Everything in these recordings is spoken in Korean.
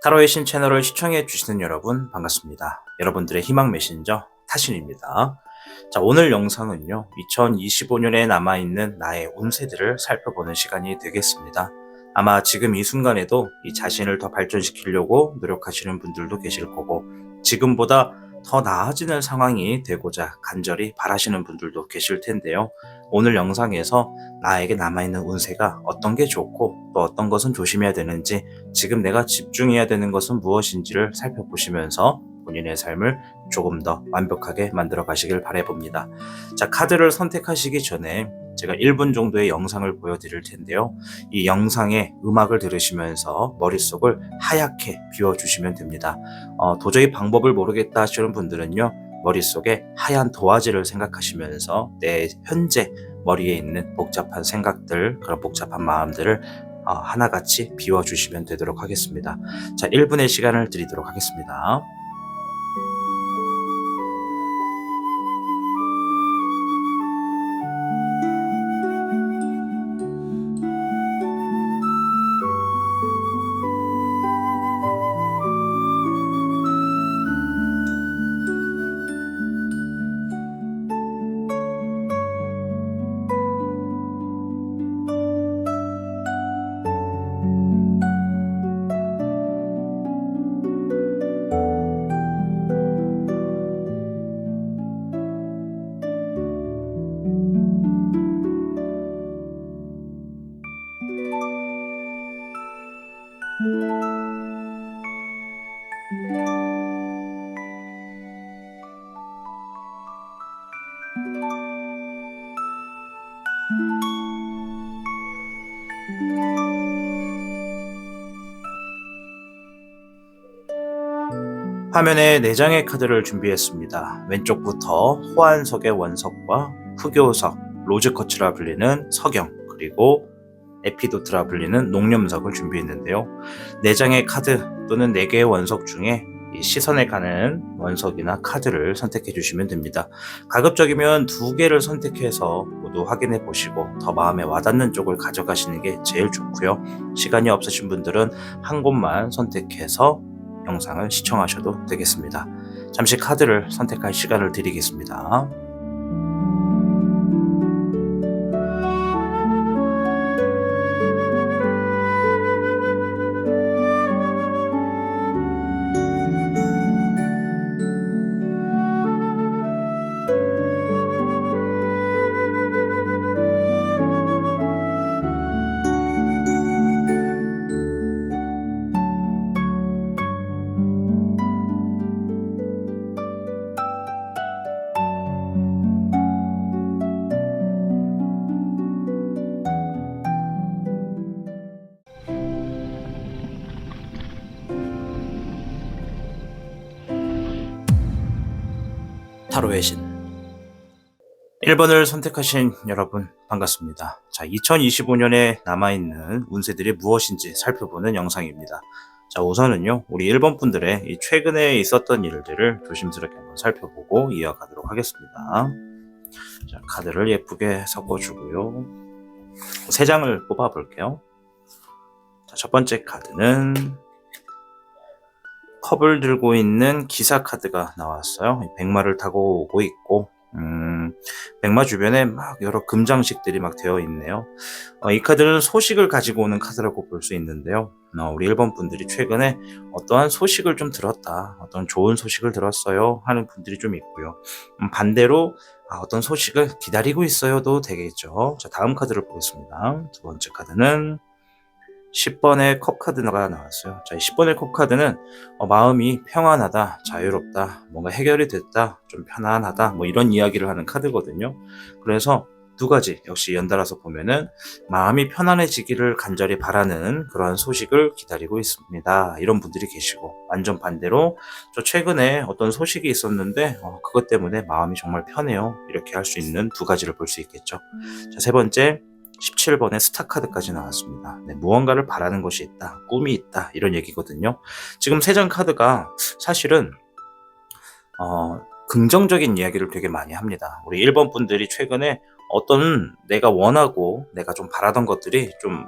타로의 신 채널을 시청해 주시는 여러분 반갑습니다. 여러분들의 희망 메신저 타신입니다. 자, 오늘 영상은요, 2025년에 남아있는 나의 운세들을 살펴보는 시간이 되겠습니다. 아마 지금 이 순간에도 이 자신을 더 발전시키려고 노력하시는 분들도 계실 거고, 지금보다 더 나아지는 상황이 되고자 간절히 바라시는 분들도 계실 텐데요. 오늘 영상에서 나에게 남아있는 운세가 어떤 게 좋고 또 어떤 것은 조심해야 되는지, 지금 내가 집중해야 되는 것은 무엇인지를 살펴보시면서 본인의 삶을 조금 더 완벽하게 만들어 가시길 바라봅니다. 자, 카드를 선택하시기 전에 제가 1분 정도의 영상을 보여드릴 텐데요. 이 영상의 음악을 들으시면서 머릿속을 하얗게 비워주시면 됩니다. 도저히 방법을 모르겠다 하시는 분들은요, 머릿속에 하얀 도화지를 생각하시면서 내 현재 머리에 있는 복잡한 생각들, 그런 복잡한 마음들을 하나같이 비워주시면 되도록 하겠습니다. 자, 1분의 시간을 드리도록 하겠습니다. 화면에 4장의 카드를 준비했습니다. 왼쪽부터 호환석의 원석과 흑요석, 로즈커츠라 불리는 석영, 그리고 에피도트라 불리는 녹념석을 준비했는데요. 4장의 카드 또는 4개의 원석 중에 이 시선에 가는 원석이나 카드를 선택해 주시면 됩니다. 가급적이면 2개를 선택해서 모두 확인해 보시고 더 마음에 와닿는 쪽을 가져가시는 게 제일 좋고요. 시간이 없으신 분들은 한 곳만 선택해서 영상을 시청하셔도 되겠습니다. 잠시 카드를 선택할 시간을 드리겠습니다. 타로의 신 1번을 선택하신 여러분 반갑습니다. 자, 2025년에 남아있는 운세들이 무엇인지 살펴보는 영상입니다. 자, 우선은요, 우리 1번 분들의 이 최근에 있었던 일들을 조심스럽게 한번 살펴보고 이어가도록 하겠습니다. 자, 카드를 예쁘게 섞어주고요. 3장을 뽑아볼게요. 자, 첫 번째 카드는 컵을 들고 있는 기사 카드가 나왔어요. 백마를 타고 오고 있고, 백마 주변에 막 여러 금장식들이 막 되어 있네요. 이 카드는 소식을 가지고 오는 카드라고 볼 수 있는데요. 우리 1번 분들이 최근에 어떠한 소식을 좀 들었다, 어떤 좋은 소식을 들었어요 하는 분들이 좀 있고요. 반대로 어떤 소식을 기다리고 있어요도 되겠죠. 자, 다음 카드를 보겠습니다. 두 번째 카드는 10번의 컵 카드가 나왔어요. 자, 이 10번의 컵 카드는 마음이 평안하다, 자유롭다, 뭔가 해결이 됐다, 좀 편안하다, 뭐 이런 이야기를 하는 카드거든요. 그래서 2가지 역시 연달아서 보면은 마음이 편안해지기를 간절히 바라는 그러한 소식을 기다리고 있습니다, 이런 분들이 계시고, 완전 반대로 저 최근에 어떤 소식이 있었는데 그것 때문에 마음이 정말 편해요, 이렇게 할 수 있는 2가지를 볼 수 있겠죠. 자, 세 번째 17번의 스타 카드까지 나왔습니다. 네, 무언가를 바라는 것이 있다, 꿈이 있다, 이런 얘기거든요. 지금 3장 카드가 사실은 긍정적인 이야기를 되게 많이 합니다. 우리 1번 분들이 최근에 어떤 내가 원하고 내가 좀 바라던 것들이 좀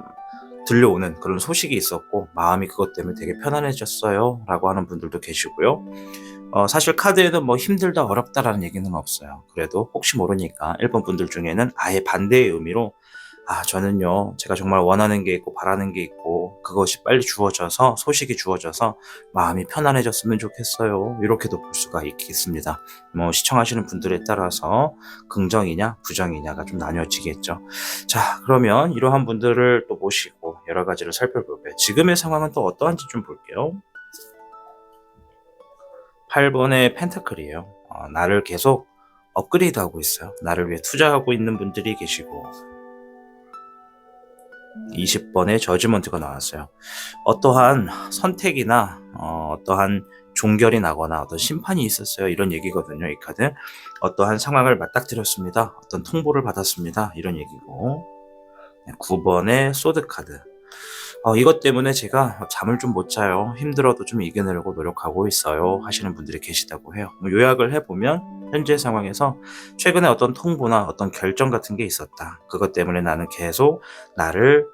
들려오는 그런 소식이 있었고 마음이 그것 때문에 되게 편안해졌어요 라고 하는 분들도 계시고요. 사실 카드에는 뭐 힘들다 어렵다라는 얘기는 없어요. 그래도 혹시 모르니까 일본 분들 중에는 아예 반대의 의미로 저는요, 제가 정말 원하는 게 있고 바라는 게 있고 그것이 빨리 주어져서 소식이 주어져서 마음이 편안해졌으면 좋겠어요. 이렇게도 볼 수가 있겠습니다. 뭐 시청하시는 분들에 따라서 긍정이냐 부정이냐가 좀 나뉘어지겠죠. 자, 그러면 이러한 분들을 또 모시고 여러 가지를 살펴볼게요. 지금의 상황은 또 어떠한지 좀 볼게요. 8번의 펜타클이에요. 나를 계속 업그레이드하고 있어요. 나를 위해 투자하고 있는 분들이 계시고 20번의 저지먼트가 나왔어요. 어떠한 선택이나 어떠한 종결이 나거나 어떤 심판이 있었어요. 이런 얘기거든요. 이 카드. 어떠한 상황을 맞닥뜨렸습니다. 어떤 통보를 받았습니다. 이런 얘기고 9번의 소드 카드. 이것 때문에 제가 잠을 좀 못 자요. 힘들어도 좀 이겨내려고 노력하고 있어요. 하시는 분들이 계시다고 해요. 요약을 해보면 현재 상황에서 최근에 어떤 통보나 어떤 결정 같은 게 있었다. 그것 때문에 나는 계속 나를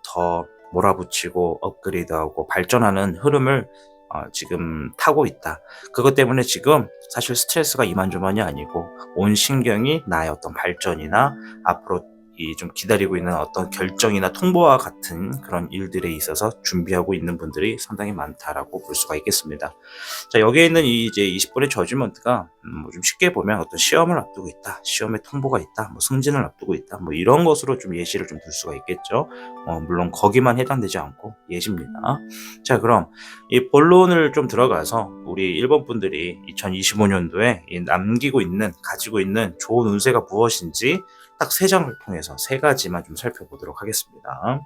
더 몰아붙이고 업그레이드하고 발전하는 흐름을 지금 타고 있다. 그것 때문에 지금 사실 스트레스가 이만저만이 아니고 온 신경이 나의 어떤 발전이나 앞으로 좀 기다리고 있는 어떤 결정이나 통보와 같은 그런 일들에 있어서 준비하고 있는 분들이 상당히 많다라고 볼 수가 있겠습니다. 자, 여기에 있는 이제 20번의 저지먼트가 좀 쉽게 보면 어떤 시험을 앞두고 있다, 시험의 통보가 있다, 뭐 승진을 앞두고 있다, 뭐 이런 것으로 좀 예시를 좀 둘 수가 있겠죠. 물론 거기만 해당되지 않고 예시입니다. 자, 그럼 이 본론을 좀 들어가서 우리 일본 분들이 2025년도에 남기고 있는, 가지고 있는 좋은 운세가 무엇인지 딱 3장을 통해서 3가지만 좀 살펴보도록 하겠습니다.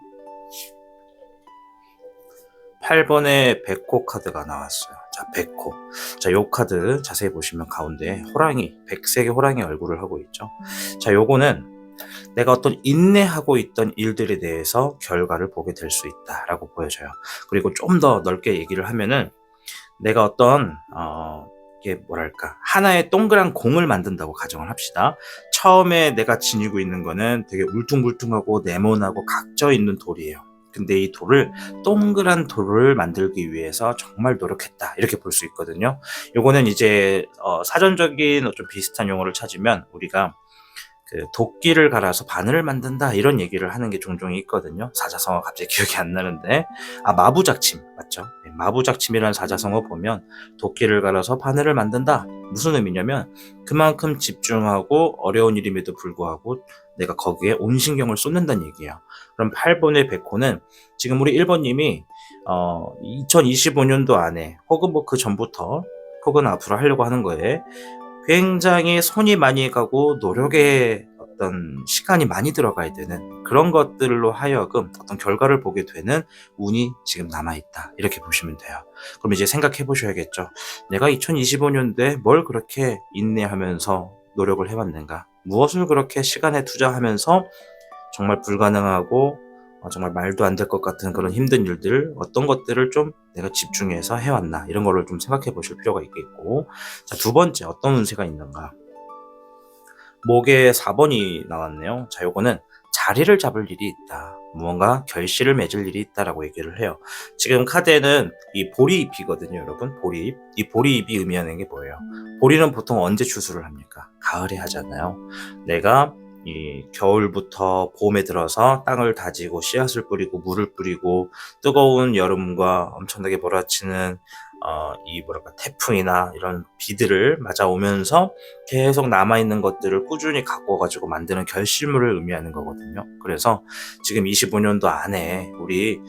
8번의 백호 카드가 나왔어요. 자, 백호. 자, 요 카드 자세히 보시면 가운데 호랑이, 백색의 호랑이 얼굴을 하고 있죠. 자, 요거는 내가 어떤 인내하고 있던 일들에 대해서 결과를 보게 될 수 있다라고 보여져요. 그리고 좀 더 넓게 얘기를 하면은 내가 어떤 이게 뭐랄까 하나의 동그란 공을 만든다고 가정을 합시다. 처음에 내가 지니고 있는 거는 되게 울퉁불퉁하고 네모나고 각져 있는 돌이에요. 근데 이 돌을 동그란 돌을 만들기 위해서 정말 노력했다 이렇게 볼 수 있거든요. 요거는 이제 사전적인 좀 비슷한 용어를 찾으면 우리가 그 도끼를 갈아서 바늘을 만든다 이런 얘기를 하는 게 종종 있거든요. 사자성어 갑자기 기억이 안 나는데 마부작침 맞죠? 네, 마부작침이라는 사자성어 보면 도끼를 갈아서 바늘을 만든다 무슨 의미냐면 그만큼 집중하고 어려운 일임에도 불구하고 내가 거기에 온 신경을 쏟는다는 얘기예요. 그럼 8번의 백호는 지금 우리 1번님이 2025년도 안에 혹은 뭐 그 전부터 혹은 앞으로 하려고 하는 거에 굉장히 손이 많이 가고 노력에 어떤 시간이 많이 들어가야 되는 그런 것들로 하여금 어떤 결과를 보게 되는 운이 지금 남아있다. 이렇게 보시면 돼요. 그럼 이제 생각해 보셔야겠죠. 내가 2025년도에 뭘 그렇게 인내하면서 노력을 해왔는가? 무엇을 그렇게 시간에 투자하면서 정말 불가능하고 정말 말도 안 될 것 같은 그런 힘든 일들 어떤 것들을 좀 내가 집중해서 해왔나 이런 거를 좀 생각해 보실 필요가 있겠고 자, 2번째 어떤 운세가 있는가 목에 4번이 나왔네요. 자, 요거는 자리를 잡을 일이 있다. 무언가 결실을 맺을 일이 있다라고 얘기를 해요. 지금 카드에는 이 보리잎이거든요, 여러분. 보리잎. 이 보리잎이 의미하는 게 뭐예요? 보리는 보통 언제 추수를 합니까? 가을에 하잖아요. 내가 이 겨울부터 봄에 들어서 땅을 다지고 씨앗을 뿌리고 물을 뿌리고 뜨거운 여름과 엄청나게 몰아치는 이 뭐랄까 태풍이나 이런 비들을 맞아오면서 계속 남아있는 것들을 꾸준히 갖고 가지고 만드는 결실물을 의미하는 거거든요. 그래서 지금 25년도 안에 우리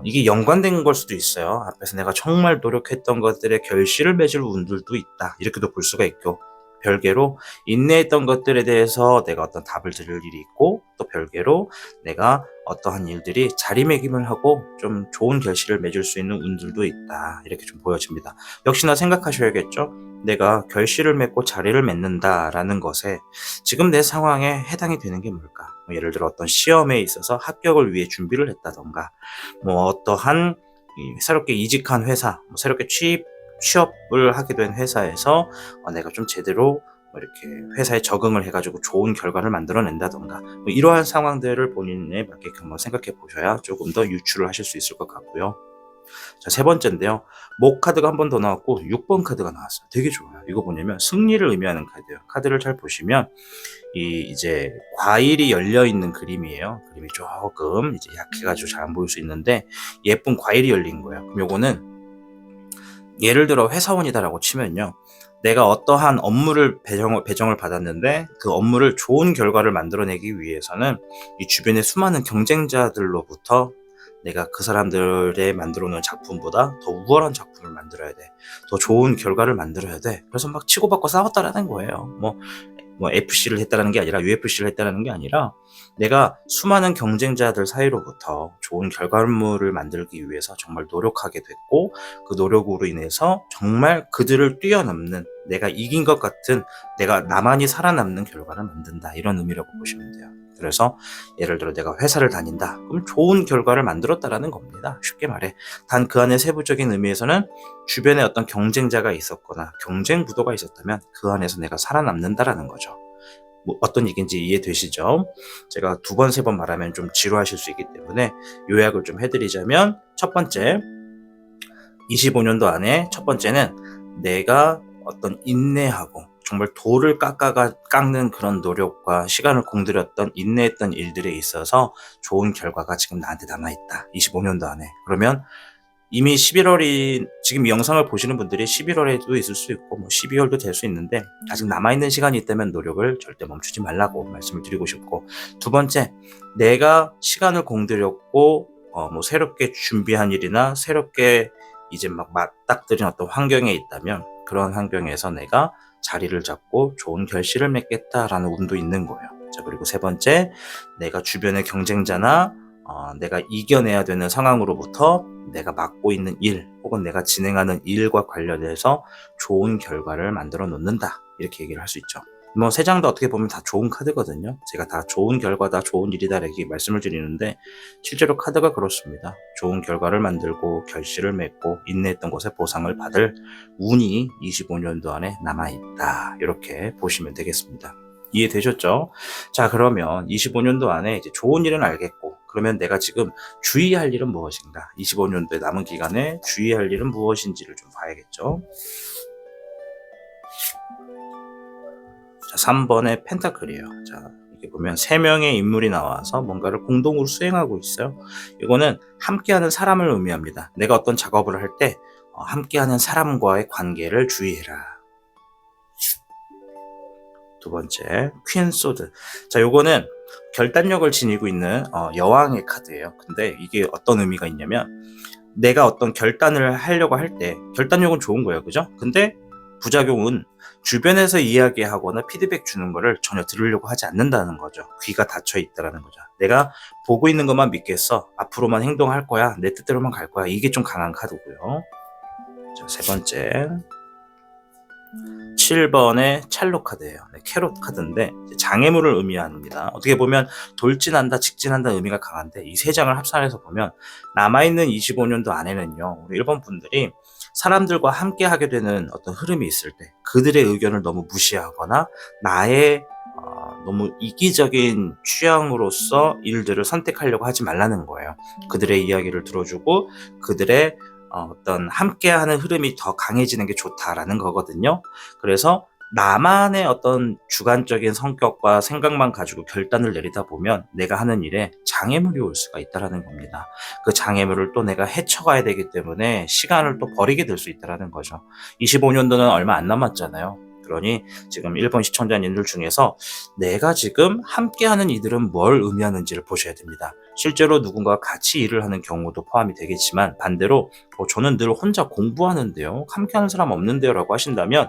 이게 연관된 걸 수도 있어요. 앞에서 내가 정말 노력했던 것들의 결실을 맺을 운들도 있다. 이렇게도 볼 수가 있고 별개로 인내했던 것들에 대해서 내가 어떤 답을 들을 일이 있고 또 별개로 내가 어떠한 일들이 자리매김을 하고 좀 좋은 결실을 맺을 수 있는 운들도 있다. 이렇게 좀 보여집니다. 역시나 생각하셔야겠죠. 내가 결실을 맺고 자리를 맺는다라는 것에 지금 내 상황에 해당이 되는 게 뭘까? 예를 들어 어떤 시험에 있어서 합격을 위해 준비를 했다던가 뭐 어떠한 새롭게 이직한 회사, 새롭게 취업을 하게 된 회사에서 내가 좀 제대로 뭐 이렇게 회사에 적응을 해가지고 좋은 결과를 만들어낸다던가 뭐 이러한 상황들을 본인에 맞게 한번 생각해 보셔야 조금 더 유추를 하실 수 있을 것 같고요. 자, 세 번째인데요. 목 카드가 한 번 더 나왔고 6번 카드가 나왔어요. 되게 좋아요. 이거 뭐냐면 승리를 의미하는 카드예요. 카드를 잘 보시면 이제 과일이 열려 있는 그림이에요. 그림이 조금 이제 약해가지고 잘 안 보일 수 있는데 예쁜 과일이 열린 거예요. 그럼 요거는 예를 들어 회사원이다라고 치면요. 내가 어떠한 업무를 배정을 받았는데 그 업무를 좋은 결과를 만들어내기 위해서는 이 주변의 수많은 경쟁자들로부터 내가 그 사람들의 만들어 놓은 작품보다 더 우월한 작품을 만들어야 돼. 더 좋은 결과를 만들어야 돼. 그래서 막 치고받고 싸웠다라는 거예요. 뭐 FC를 했다는 게 아니라 UFC를 했다는 게 아니라 내가 수많은 경쟁자들 사이로부터 좋은 결과물을 만들기 위해서 정말 노력하게 됐고 그 노력으로 인해서 정말 그들을 뛰어넘는 내가 이긴 것 같은 내가 나만이 살아남는 결과를 만든다 이런 의미라고 보시면 돼요. 그래서 예를 들어 내가 회사를 다닌다 그럼 좋은 결과를 만들었다라는 겁니다. 쉽게 말해 단 그 안에 세부적인 의미에서는 주변에 어떤 경쟁자가 있었거나 경쟁 구도가 있었다면 그 안에서 내가 살아남는다라는 거죠. 뭐 어떤 얘기인지 이해되시죠? 제가 두 번, 세 번 말하면 좀 지루하실 수 있기 때문에 요약을 좀 해드리자면 첫 번째, 25년도 안에 첫 번째는 내가 어떤 인내하고 정말 돌을 깎는 그런 노력과 시간을 공들였던 인내했던 일들에 있어서 좋은 결과가 지금 나한테 남아있다. 25년도 안에. 그러면 이미 11월이 지금 이 영상을 보시는 분들이 11월에도 있을 수 있고 뭐 12월도 될 수 있는데 아직 남아있는 시간이 있다면 노력을 절대 멈추지 말라고 말씀을 드리고 싶고 두 번째 내가 시간을 공들였고 뭐 새롭게 준비한 일이나 새롭게 이제 막 맞닥뜨린 어떤 환경에 있다면 그런 환경에서 내가 자리를 잡고 좋은 결실을 맺겠다라는 운도 있는 거예요. 자, 그리고 세 번째 내가 주변의 경쟁자나 내가 이겨내야 되는 상황으로부터 내가 맡고 있는 일 혹은 내가 진행하는 일과 관련해서 좋은 결과를 만들어 놓는다 이렇게 얘기를 할 수 있죠. 뭐 세 장도 어떻게 보면 다 좋은 카드거든요. 제가 다 좋은 결과다 좋은 일이다 이렇게 말씀을 드리는데 실제로 카드가 그렇습니다. 좋은 결과를 만들고 결실을 맺고 인내했던 것에 보상을 받을 운이 25년도 안에 남아있다 이렇게 보시면 되겠습니다. 이해되셨죠? 자, 그러면 25년도 안에 이제 좋은 일은 알겠고 그러면 내가 지금 주의할 일은 무엇인가? 25년도에 남은 기간에 주의할 일은 무엇인지를 좀 봐야겠죠. 자, 3번의 펜타클이에요. 자, 이렇게 보면 3명의 인물이 나와서 뭔가를 공동으로 수행하고 있어요. 이거는 함께하는 사람을 의미합니다. 내가 어떤 작업을 할 때 함께하는 사람과의 관계를 주의해라. 두 번째, 퀸 소드. 자, 요거는 결단력을 지니고 있는 여왕의 카드예요. 근데 이게 어떤 의미가 있냐면 내가 어떤 결단을 하려고 할 때 결단력은 좋은 거예요. 그죠? 근데 부작용은 주변에서 이야기하거나 피드백 주는 거를 전혀 들으려고 하지 않는다는 거죠. 귀가 닫혀 있다라는 거죠. 내가 보고 있는 것만 믿겠어. 앞으로만 행동할 거야. 내 뜻대로만 갈 거야. 이게 좀 강한 카드고요. 자, 세 번째. 7번의 찰로 카드예요. 네, 캐롯 카드인데 장애물을 의미합니다. 어떻게 보면 돌진한다, 직진한다 의미가 강한데 이 세 장을 합산해서 보면 남아있는 25년도 안에는요. 우리 1번 분들이 사람들과 함께 하게 되는 어떤 흐름이 있을 때 그들의 의견을 너무 무시하거나 나의 너무 이기적인 취향으로서 일들을 선택하려고 하지 말라는 거예요. 그들의 이야기를 들어주고 그들의 어떤 함께하는 흐름이 더 강해지는 게 좋다라는 거거든요. 그래서 나만의 어떤 주관적인 성격과 생각만 가지고 결단을 내리다 보면 내가 하는 일에 장애물이 올 수가 있다라는 겁니다. 그 장애물을 또 내가 헤쳐가야 되기 때문에 시간을 또 버리게 될 수 있다라는 거죠. 25년도는 얼마 안 남았잖아요. 그러니 지금 1번 시청자님들 중에서 내가 지금 함께하는 이들은 뭘 의미하는지를 보셔야 됩니다. 실제로 누군가와 같이 일을 하는 경우도 포함이 되겠지만 반대로 저는 늘 혼자 공부하는데요. 함께하는 사람 없는데요 라고 하신다면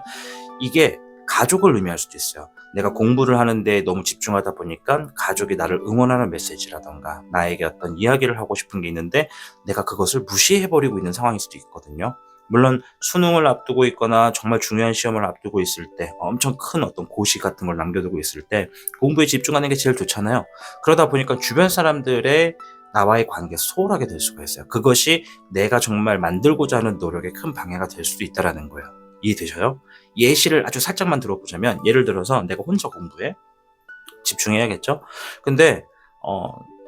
이게 가족을 의미할 수도 있어요. 내가 공부를 하는데 너무 집중하다 보니까 가족이 나를 응원하는 메시지라던가 나에게 어떤 이야기를 하고 싶은 게 있는데 내가 그것을 무시해버리고 있는 상황일 수도 있거든요. 물론 수능을 앞두고 있거나 정말 중요한 시험을 앞두고 있을 때 엄청 큰 어떤 고시 같은 걸 남겨두고 있을 때 공부에 집중하는 게 제일 좋잖아요. 그러다 보니까 주변 사람들의 나와의 관계가 소홀하게 될 수가 있어요. 그것이 내가 정말 만들고자 하는 노력에 큰 방해가 될 수도 있다는 거예요. 이해되셔요? 예시를 아주 살짝만 들어보자면, 예를 들어서 내가 혼자 공부해. 집중해야겠죠? 근데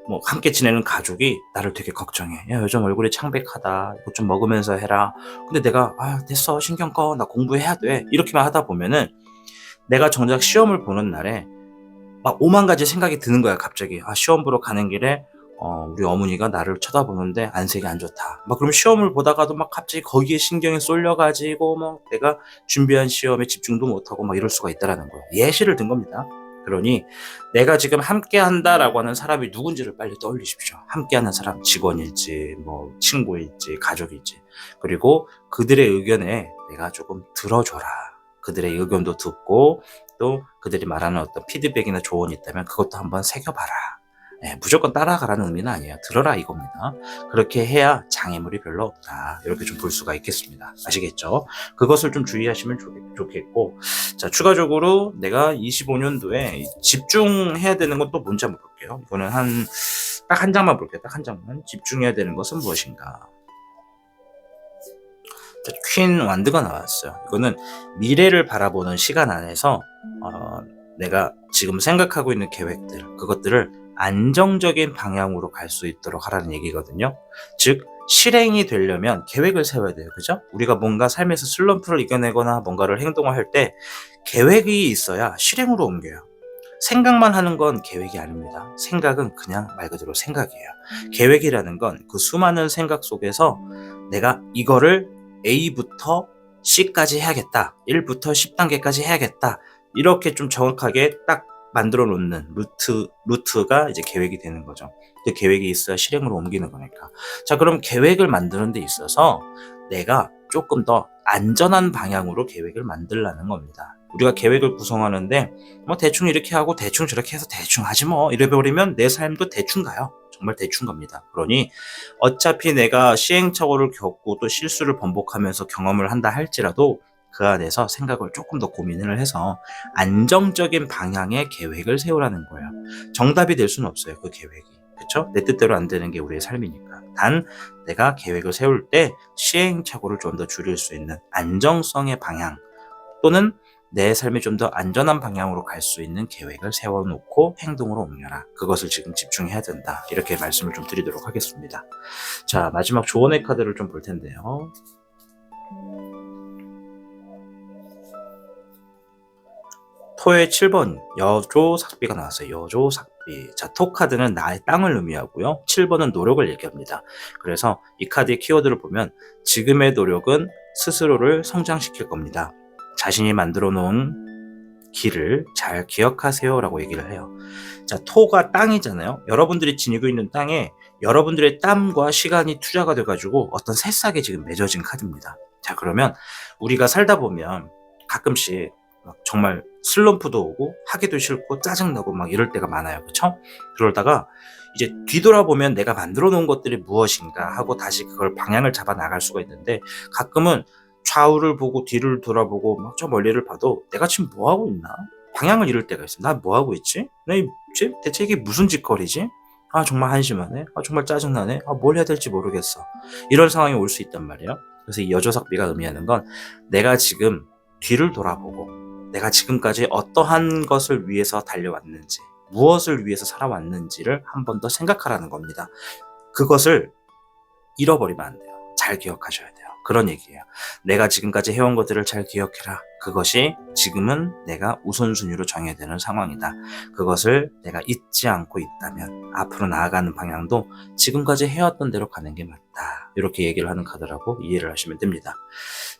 뭐 함께 지내는 가족이 나를 되게 걱정해. 야, 요즘 얼굴이 창백하다. 이거 좀 먹으면서 해라. 근데 내가 됐어. 신경 꺼. 나 공부해야 돼. 이렇게만 하다 보면은 내가 정작 시험을 보는 날에 막 오만 가지 생각이 드는 거야, 갑자기. 시험 보러 가는 길에 우리 어머니가 나를 쳐다보는데 안색이 안 좋다. 막 그럼 시험을 보다가도 막 갑자기 거기에 신경이 쏠려가지고 막 내가 준비한 시험에 집중도 못하고 막 이럴 수가 있다라는 거예요. 예시를 든 겁니다. 그러니 내가 지금 함께 한다라고 하는 사람이 누군지를 빨리 떠올리십시오. 함께 하는 사람, 직원일지, 뭐 친구일지, 가족일지. 그리고 그들의 의견에 내가 조금 들어줘라. 그들의 의견도 듣고 또 그들이 말하는 어떤 피드백이나 조언이 있다면 그것도 한번 새겨봐라. 무조건 따라가라는 의미는 아니에요. 들어라 이겁니다. 그렇게 해야 장애물이 별로 없다. 이렇게 좀 볼 수가 있겠습니다. 아시겠죠? 그것을 좀 주의하시면 좋겠고, 자, 추가적으로 내가 25년도에 집중해야 되는 건 또 뭔지 한번 볼게요. 이거는 딱 한 장만 볼게요. 딱 한 장만. 집중해야 되는 것은 무엇인가? 자, 퀸 완드가 나왔어요. 이거는 미래를 바라보는 시간 안에서 내가 지금 생각하고 있는 계획들, 그것들을 안정적인 방향으로 갈 수 있도록 하라는 얘기거든요. 즉, 실행이 되려면 계획을 세워야 돼요. 그죠? 우리가 뭔가 삶에서 슬럼프를 이겨내거나 뭔가를 행동을 할 때 계획이 있어야 실행으로 옮겨요. 생각만 하는 건 계획이 아닙니다. 생각은 그냥 말 그대로 생각이에요. 계획이라는 건 그 수많은 생각 속에서 내가 이거를 A부터 C까지 해야겠다. 1부터 10단계까지 해야겠다. 이렇게 좀 정확하게 딱 만들어 놓는 루트가 이제 계획이 되는 거죠. 그 계획이 있어야 실행으로 옮기는 거니까. 자, 그럼 계획을 만드는 데 있어서 내가 조금 더 안전한 방향으로 계획을 만들라는 겁니다. 우리가 계획을 구성하는데 뭐 대충 이렇게 하고 대충 저렇게 해서 대충 하지 뭐 이래버리면 내 삶도 대충 가요. 정말 대충 갑니다. 그러니 어차피 내가 시행착오를 겪고 또 실수를 번복하면서 경험을 한다 할지라도 그 안에서 생각을 조금 더 고민을 해서 안정적인 방향의 계획을 세우라는 거예요. 정답이 될 수는 없어요, 그 계획이. 그쵸? 내 뜻대로 안 되는 게 우리의 삶이니까. 단 내가 계획을 세울 때 시행착오를 좀 더 줄일 수 있는 안정성의 방향, 또는 내 삶이 좀 더 안전한 방향으로 갈 수 있는 계획을 세워놓고 행동으로 옮겨라. 그것을 지금 집중해야 된다. 이렇게 말씀을 좀 드리도록 하겠습니다. 자, 마지막 조언의 카드를 좀 볼 텐데요. 토의 7번 여조삭비가 나왔어요. 여조삭비. 자, 토 카드는 나의 땅을 의미하고요. 7번은 노력을 얘기합니다. 그래서 이 카드의 키워드를 보면 지금의 노력은 스스로를 성장시킬 겁니다. 자신이 만들어 놓은 길을 잘 기억하세요 라고 얘기를 해요. 자, 토가 땅이잖아요. 여러분들이 지니고 있는 땅에 여러분들의 땀과 시간이 투자가 돼가지고 어떤 새싹이 지금 맺어진 카드입니다. 자, 그러면 우리가 살다 보면 가끔씩 막 정말 슬럼프도 오고 하기도 싫고 짜증나고 막 이럴 때가 많아요. 그쵸? 그러다가 이제 뒤돌아보면 내가 만들어 놓은 것들이 무엇인가 하고 다시 그걸 방향을 잡아 나갈 수가 있는데, 가끔은 좌우를 보고 뒤를 돌아보고 막 저 멀리를 봐도 내가 지금 뭐 하고 있나? 방향을 잃을 때가 있어. 나 뭐 하고 있지? 대체 이게 무슨 짓거리지? 정말 한심하네. 정말 짜증나네. 뭘 해야 될지 모르겠어. 이런 상황이 올 수 있단 말이에요. 그래서 이 여조삭비가 의미하는 건 내가 지금 뒤를 돌아보고 내가 지금까지 어떠한 것을 위해서 달려왔는지, 무엇을 위해서 살아왔는지를 한 번 더 생각하라는 겁니다. 그것을 잃어버리면 안 돼요. 잘 기억하셔야 돼요. 그런 얘기예요. 내가 지금까지 해온 것들을 잘 기억해라. 그것이 지금은 내가 우선순위로 정해야 되는 상황이다. 그것을 내가 잊지 않고 있다면 앞으로 나아가는 방향도 지금까지 해왔던 대로 가는 게 맞다. 이렇게 얘기를 하는 카드라고 이해를 하시면 됩니다.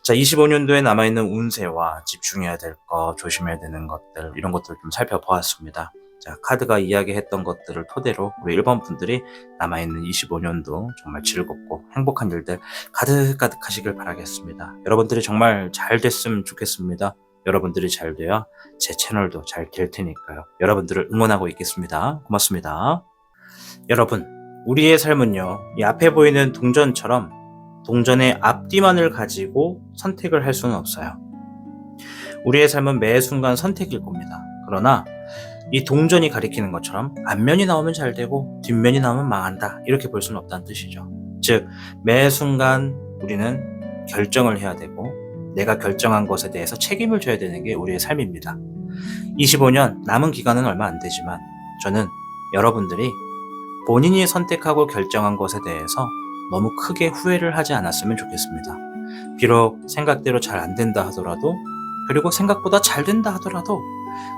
자, 25년도에 남아있는 운세와 집중해야 될 것, 조심해야 되는 것들, 이런 것들을 좀 살펴보았습니다. 자, 카드가 이야기했던 것들을 토대로 우리 1번 분들이 남아있는 25년도 정말 즐겁고 행복한 일들 가득가득 하시길 바라겠습니다. 여러분들이 정말 잘 됐으면 좋겠습니다. 여러분들이 잘 돼야 제 채널도 잘 될 테니까요. 여러분들을 응원하고 있겠습니다. 고맙습니다. 여러분, 우리의 삶은요, 이 앞에 보이는 동전처럼 동전의 앞뒤만을 가지고 선택을 할 수는 없어요. 우리의 삶은 매 순간 선택일 겁니다. 그러나 이 동전이 가리키는 것처럼 앞면이 나오면 잘 되고 뒷면이 나오면 망한다, 이렇게 볼 수는 없다는 뜻이죠. 즉, 매 순간 우리는 결정을 해야 되고 내가 결정한 것에 대해서 책임을 져야 되는 게 우리의 삶입니다. 25년 남은 기간은 얼마 안 되지만 저는 여러분들이 본인이 선택하고 결정한 것에 대해서 너무 크게 후회를 하지 않았으면 좋겠습니다. 비록 생각대로 잘 안 된다 하더라도, 그리고 생각보다 잘 된다 하더라도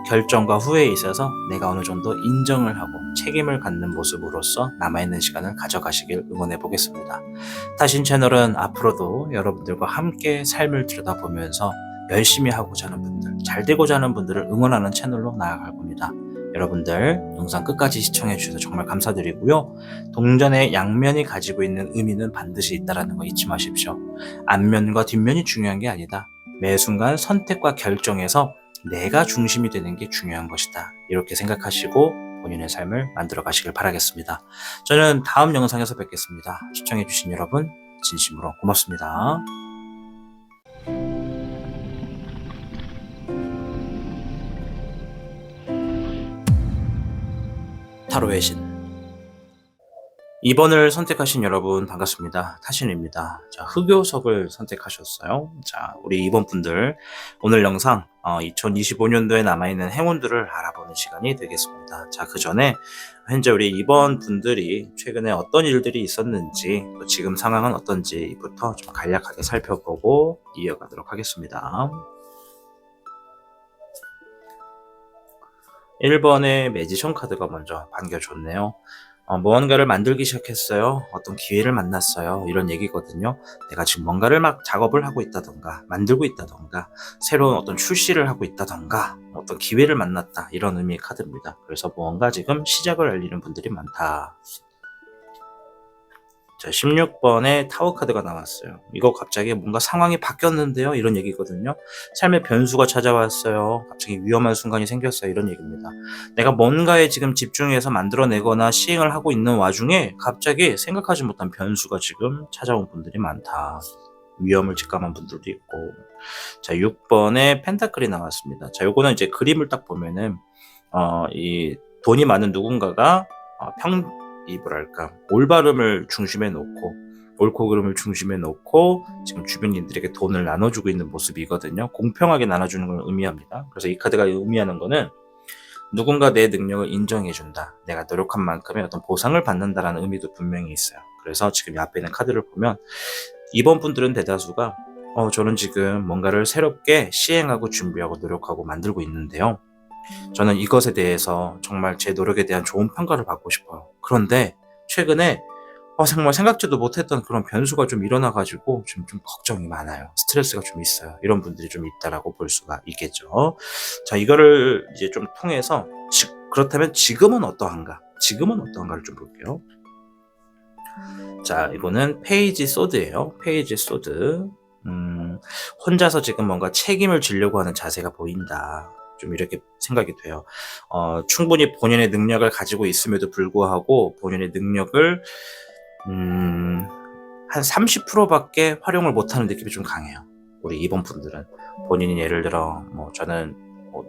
결정과 후회에 있어서 내가 어느 정도 인정을 하고 책임을 갖는 모습으로서 남아있는 시간을 가져가시길 응원해 보겠습니다. 타신 채널은 앞으로도 여러분들과 함께 삶을 들여다보면서 열심히 하고자 하는 분들, 잘 되고자 하는 분들을 응원하는 채널로 나아갈 겁니다. 여러분들 영상 끝까지 시청해 주셔서 정말 감사드리고요. 동전의 양면이 가지고 있는 의미는 반드시 있다는 거 잊지 마십시오. 앞면과 뒷면이 중요한 게 아니다. 매 순간 선택과 결정에서 내가 중심이 되는 게 중요한 것이다. 이렇게 생각하시고 본인의 삶을 만들어 가시길 바라겠습니다. 저는 다음 영상에서 뵙겠습니다. 시청해 주신 여러분 진심으로 고맙습니다. 타로의 신 2번을 선택하신 여러분 반갑습니다. 타신입니다. 자, 흑요석을 선택하셨어요. 자, 우리 2번 분들 오늘 영상 2025년도에 남아있는 행운들을 알아보는 시간이 되겠습니다. 자, 그 전에 현재 우리 2번 분들이 최근에 어떤 일들이 있었는지, 또 지금 상황은 어떤지부터 좀 간략하게 살펴보고 이어가도록 하겠습니다. 1번의 매지션 카드가 먼저 반겨줬네요. 무언가를 만들기 시작했어요. 어떤 기회를 만났어요. 이런 얘기거든요. 내가 지금 뭔가를 막 작업을 하고 있다던가, 만들고 있다던가, 새로운 어떤 출시를 하고 있다던가, 어떤 기회를 만났다. 이런 의미의 카드입니다. 그래서 무언가 지금 시작을 알리는 분들이 많다. 자, 16번에 타워 카드가 나왔어요. 이거 갑자기 뭔가 상황이 바뀌었는데요. 이런 얘기거든요. 삶의 변수가 찾아왔어요. 갑자기 위험한 순간이 생겼어요. 이런 얘기입니다. 내가 뭔가에 지금 집중해서 만들어내거나 시행을 하고 있는 와중에 갑자기 생각하지 못한 변수가 지금 찾아온 분들이 많다. 위험을 직감한 분들도 있고. 자, 6번에 펜타클이 나왔습니다. 자, 요거는 이제 그림을 딱 보면은 이 돈이 많은 누군가가 올바름을 중심에 놓고, 옳고 그름을 중심에 놓고 지금 주변인들에게 돈을 나눠주고 있는 모습이거든요. 공평하게 나눠주는 걸 의미합니다. 그래서 이 카드가 의미하는 거는 누군가 내 능력을 인정해준다, 내가 노력한 만큼의 어떤 보상을 받는다라는 의미도 분명히 있어요. 그래서 지금 이 앞에 있는 카드를 보면 이번 분들은 대다수가 저는 지금 뭔가를 새롭게 시행하고 준비하고 노력하고 만들고 있는데요, 저는 이것에 대해서 정말 제 노력에 대한 좋은 평가를 받고 싶어요. 그런데 최근에 정말 생각지도 못했던 그런 변수가 좀 일어나가지고 좀 걱정이 많아요. 스트레스가 좀 있어요. 이런 분들이 좀 있다라고 볼 수가 있겠죠. 자, 이거를 이제 좀 통해서 그렇다면 지금은 어떠한가? 지금은 어떠한가를 좀 볼게요. 자, 이거는 페이지 소드예요. 페이지 소드. 혼자서 지금 뭔가 책임을 지려고 하는 자세가 보인다. 좀 이렇게 생각이 돼요. 충분히 본인의 능력을 가지고 있음에도 불구하고 본인의 능력을 한 30%밖에 활용을 못하는 느낌이 좀 강해요. 우리 2번 분들은 본인이 예를 들어 저는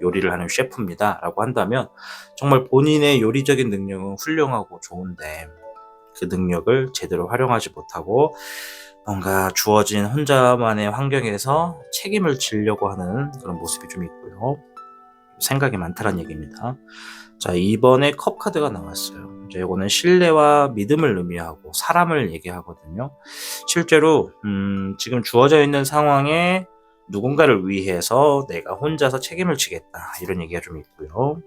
요리를 하는 셰프입니다 라고 한다면 정말 본인의 요리적인 능력은 훌륭하고 좋은데 그 능력을 제대로 활용하지 못하고 뭔가 주어진 혼자만의 환경에서 책임을 지려고 하는 그런 모습이 좀 있고요. 생각이 많다는 얘기입니다. 자, 이번에 컵 카드가 나왔어요. 이제 이거는 신뢰와 믿음을 의미하고 사람을 얘기하거든요. 실제로 지금 주어져 있는 상황에 누군가를 위해서 내가 혼자서 책임을 지겠다, 이런 얘기가 좀 있고요.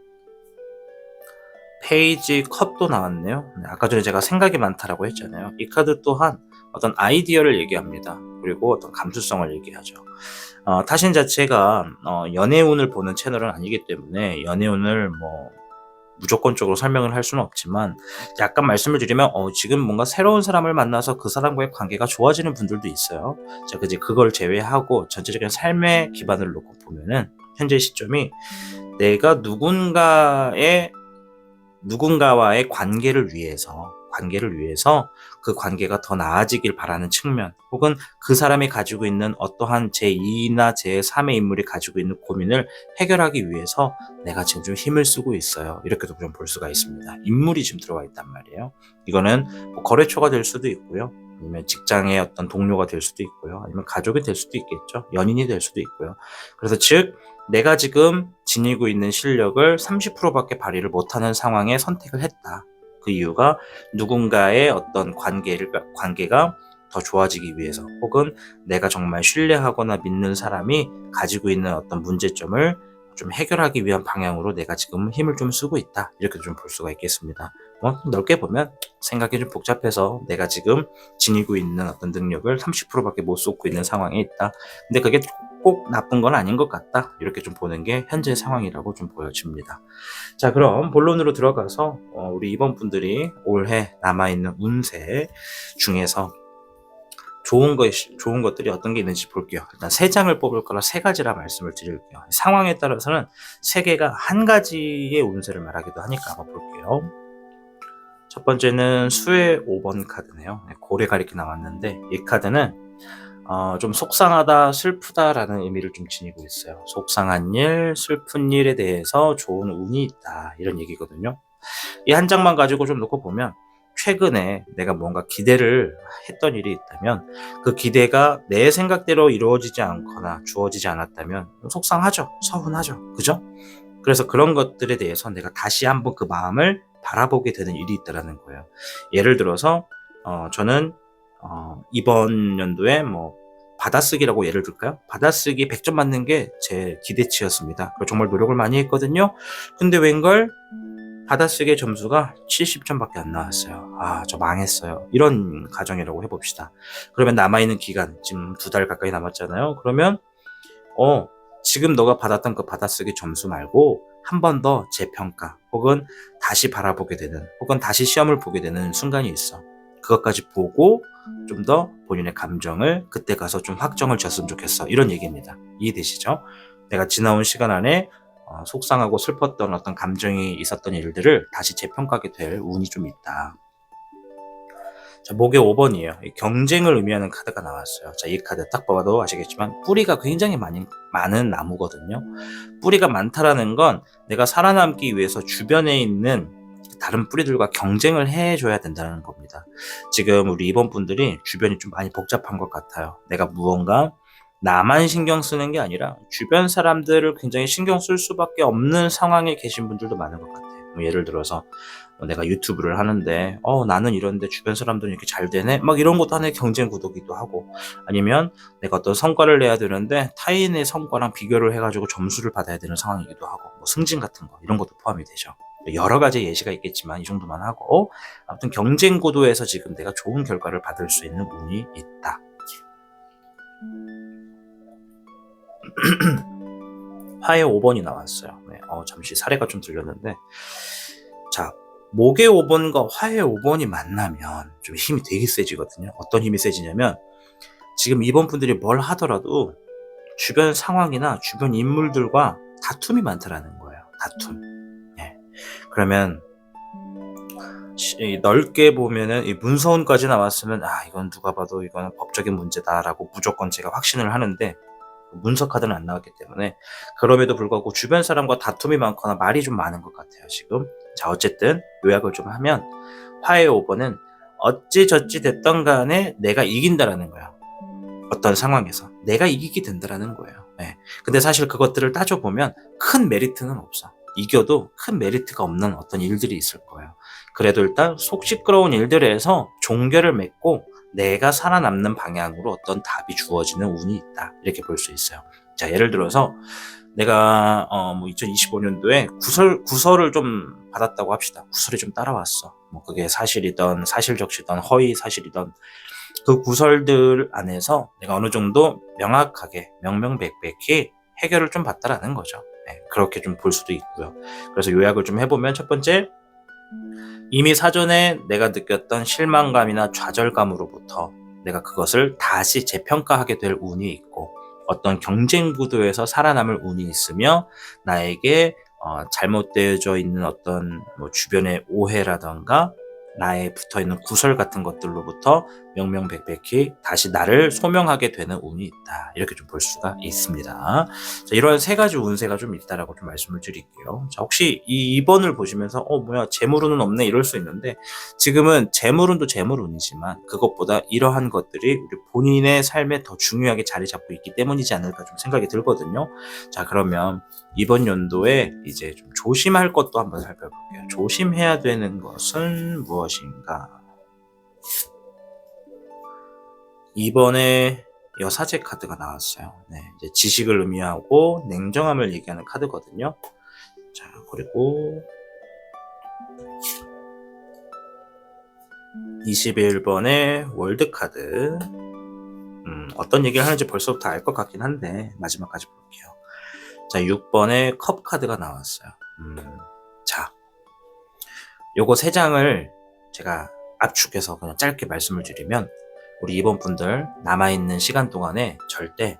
페이지 컵도 나왔네요. 아까 전에 제가 생각이 많다라고 했잖아요. 이 카드 또한 어떤 아이디어를 얘기합니다. 그리고 어떤 감수성을 얘기하죠. 타신 자체가 연애운을 보는 채널은 아니기 때문에 연애운을 무조건적으로 설명을 할 수는 없지만 약간 말씀을 드리면 지금 뭔가 새로운 사람을 만나서 그 사람과의 관계가 좋아지는 분들도 있어요. 자, 이제 그걸 제외하고 전체적인 삶의 기반을 놓고 보면은 현재 시점이 내가 누군가와의 관계를 위해서 그 관계가 더 나아지길 바라는 측면, 혹은 그 사람이 가지고 있는 어떠한 제2나 제3의 인물이 가지고 있는 고민을 해결하기 위해서 내가 지금 좀 힘을 쓰고 있어요. 이렇게도 좀 볼 수가 있습니다. 인물이 지금 들어와 있단 말이에요. 이거는 거래처가 될 수도 있고요. 아니면 직장의 어떤 동료가 될 수도 있고요. 아니면 가족이 될 수도 있겠죠. 연인이 될 수도 있고요. 그래서 즉 내가 지금 지니고 있는 실력을 30%밖에 발휘를 못하는 상황에 선택을 했다. 그 이유가 누군가의 어떤 관계가 더 좋아지기 위해서, 혹은 내가 정말 신뢰하거나 믿는 사람이 가지고 있는 어떤 문제점을 좀 해결하기 위한 방향으로 내가 지금 힘을 좀 쓰고 있다. 이렇게 좀 볼 수가 있겠습니다. 넓게 보면 생각이 좀 복잡해서 내가 지금 지니고 있는 어떤 능력을 30%밖에 못 쏟고 있는 상황에 있다. 근데 그게 꼭 나쁜 건 아닌 것 같다. 이렇게 좀 보는 게 현재 상황이라고 좀 보여집니다. 자, 그럼 본론으로 들어가서 우리 이번 분들이 올해 남아있는 운세 중에서 좋은 것들이 어떤 게 있는지 볼게요. 일단 3장을 뽑을 거라 3가지라 말씀을 드릴게요. 상황에 따라서는 3개가 한 가지의 운세를 말하기도 하니까 한번 볼게요. 첫 번째는 수의 5번 카드네요. 고래가 이렇게 나왔는데, 이 카드는 좀 속상하다, 슬프다라는 의미를 좀 지니고 있어요. 속상한 일, 슬픈 일에 대해서 좋은 운이 있다, 이런 얘기거든요. 이 한 장만 가지고 좀 놓고 보면, 최근에 내가 뭔가 기대를 했던 일이 있다면 그 기대가 내 생각대로 이루어지지 않거나 주어지지 않았다면 속상하죠. 서운하죠. 그죠? 그래서 그런 것들에 대해서 내가 다시 한번 그 마음을 바라보게 되는 일이 있다라는 거예요. 예를 들어서 저는 이번 연도에 받아쓰기라고 예를 들까요? 받아쓰기 100점 맞는 게 제 기대치였습니다. 정말 노력을 많이 했거든요. 근데 웬걸 받아쓰기의 점수가 70점밖에 안 나왔어요. 저 망했어요. 이런 가정이라고 해봅시다. 그러면 남아있는 기간, 지금 2달 가까이 남았잖아요. 그러면 지금 너가 받았던 그 받아쓰기 점수 말고 한 번 더 재평가, 혹은 다시 바라보게 되는, 혹은 다시 시험을 보게 되는 순간이 있어. 그것까지 보고 좀 더 본인의 감정을 그때 가서 좀 확정을 줬으면 좋겠어. 이런 얘기입니다. 이해되시죠? 내가 지나온 시간 안에 속상하고 슬펐던 어떤 감정이 있었던 일들을 다시 재평가하게 될 운이 좀 있다. 자, 목의 5번이에요. 경쟁을 의미하는 카드가 나왔어요. 자, 이 카드 딱 봐도 아시겠지만 뿌리가 굉장히 많은 나무거든요. 뿌리가 많다라는 건 내가 살아남기 위해서 주변에 있는 다른 뿌리들과 경쟁을 해줘야 된다는 겁니다. 지금 우리 이번 분들이 주변이 좀 많이 복잡한 것 같아요. 내가 무언가 나만 신경 쓰는 게 아니라 주변 사람들을 굉장히 신경 쓸 수밖에 없는 상황에 계신 분들도 많은 것 같아요. 예를 들어서 내가 유튜브를 하는데 나는 이런데 주변 사람들은 이렇게 잘 되네? 막 이런 것도 하나의 경쟁 구도기도 하고, 아니면 내가 어떤 성과를 내야 되는데 타인의 성과랑 비교를 해가지고 점수를 받아야 되는 상황이기도 하고, 승진 같은 거 이런 것도 포함이 되죠. 여러 가지 예시가 있겠지만 이 정도만 하고, 아무튼 경쟁 구도에서 지금 내가 좋은 결과를 받을 수 있는 운이 있다. 화의 5번이 나왔어요. 네, 잠시 사례가 좀 들렸는데, 자, 목의 5번과 화의 5번이 만나면 좀 힘이 되게 세지거든요. 어떤 힘이 세지냐면, 지금 이번 분들이 뭘 하더라도 주변 상황이나 주변 인물들과 다툼이 많다라는 거예요. 다툼. 네. 그러면 넓게 보면은 이 문서운까지 나왔으면 이건 누가 봐도 이건 법적인 문제다라고 무조건 제가 확신을 하는데, 문서 카드는 안 나왔기 때문에, 그럼에도 불구하고 주변 사람과 다툼이 많거나 말이 좀 많은 것 같아요, 지금. 자, 어쨌든 요약을 좀 하면 화의 5번은 어찌저찌 됐던 간에 내가 이긴다라는 거야. 어떤 상황에서 내가 이기게 된다라는 거예요. 네. 근데 사실 그것들을 따져보면 큰 메리트는 없어. 이겨도 큰 메리트가 없는 어떤 일들이 있을 거예요. 그래도 일단 속 시끄러운 일들에서 종결을 맺고 내가 살아남는 방향으로 어떤 답이 주어지는 운이 있다. 이렇게 볼 수 있어요. 자, 예를 들어서 내가 2025년도에 구설을 좀 받았다고 합시다. 구설이 좀 따라왔어. 그게 사실이던 사실적시던 허위 사실이던 그 구설들 안에서 내가 어느 정도 명확하게 명명백백히 해결을 좀 받다라는 거죠. 네, 그렇게 좀 볼 수도 있고요. 그래서 요약을 좀 해보면, 첫 번째, 이미 사전에 내가 느꼈던 실망감이나 좌절감으로부터 내가 그것을 다시 재평가하게 될 운이 있고, 어떤 경쟁 구도에서 살아남을 운이 있으며, 나에게 잘못되어져 있는 어떤 주변의 오해라던가 나에 붙어있는 구설 같은 것들로부터 명명백백히 다시 나를 소명하게 되는 운이 있다. 이렇게 좀 볼 수가 있습니다. 자, 이런 세 가지 운세가 좀 있다라고 좀 말씀을 드릴게요. 자, 혹시 이 2번을 보시면서 뭐야 재물운은 없네 이럴 수 있는데, 지금은 재물운도 재물운이지만 그것보다 이러한 것들이 우리 본인의 삶에 더 중요하게 자리 잡고 있기 때문이지 않을까 좀 생각이 들거든요. 자, 그러면 이번 연도에 이제 좀 조심할 것도 한번 살펴볼게요. 조심해야 되는 것은 무엇인가? 이번에 여사제 카드가 나왔어요. 네, 이제 지식을 의미하고 냉정함을 얘기하는 카드거든요. 자, 그리고 21번의 월드 카드. 어떤 얘기를 하는지 벌써부터 알 것 같긴 한데 마지막까지 볼게요. 자, 6번의 컵 카드가 나왔어요. 자, 요거 3장을 제가 압축해서 그냥 짧게 말씀을 드리면, 우리 이번 분들 남아있는 시간 동안에 절대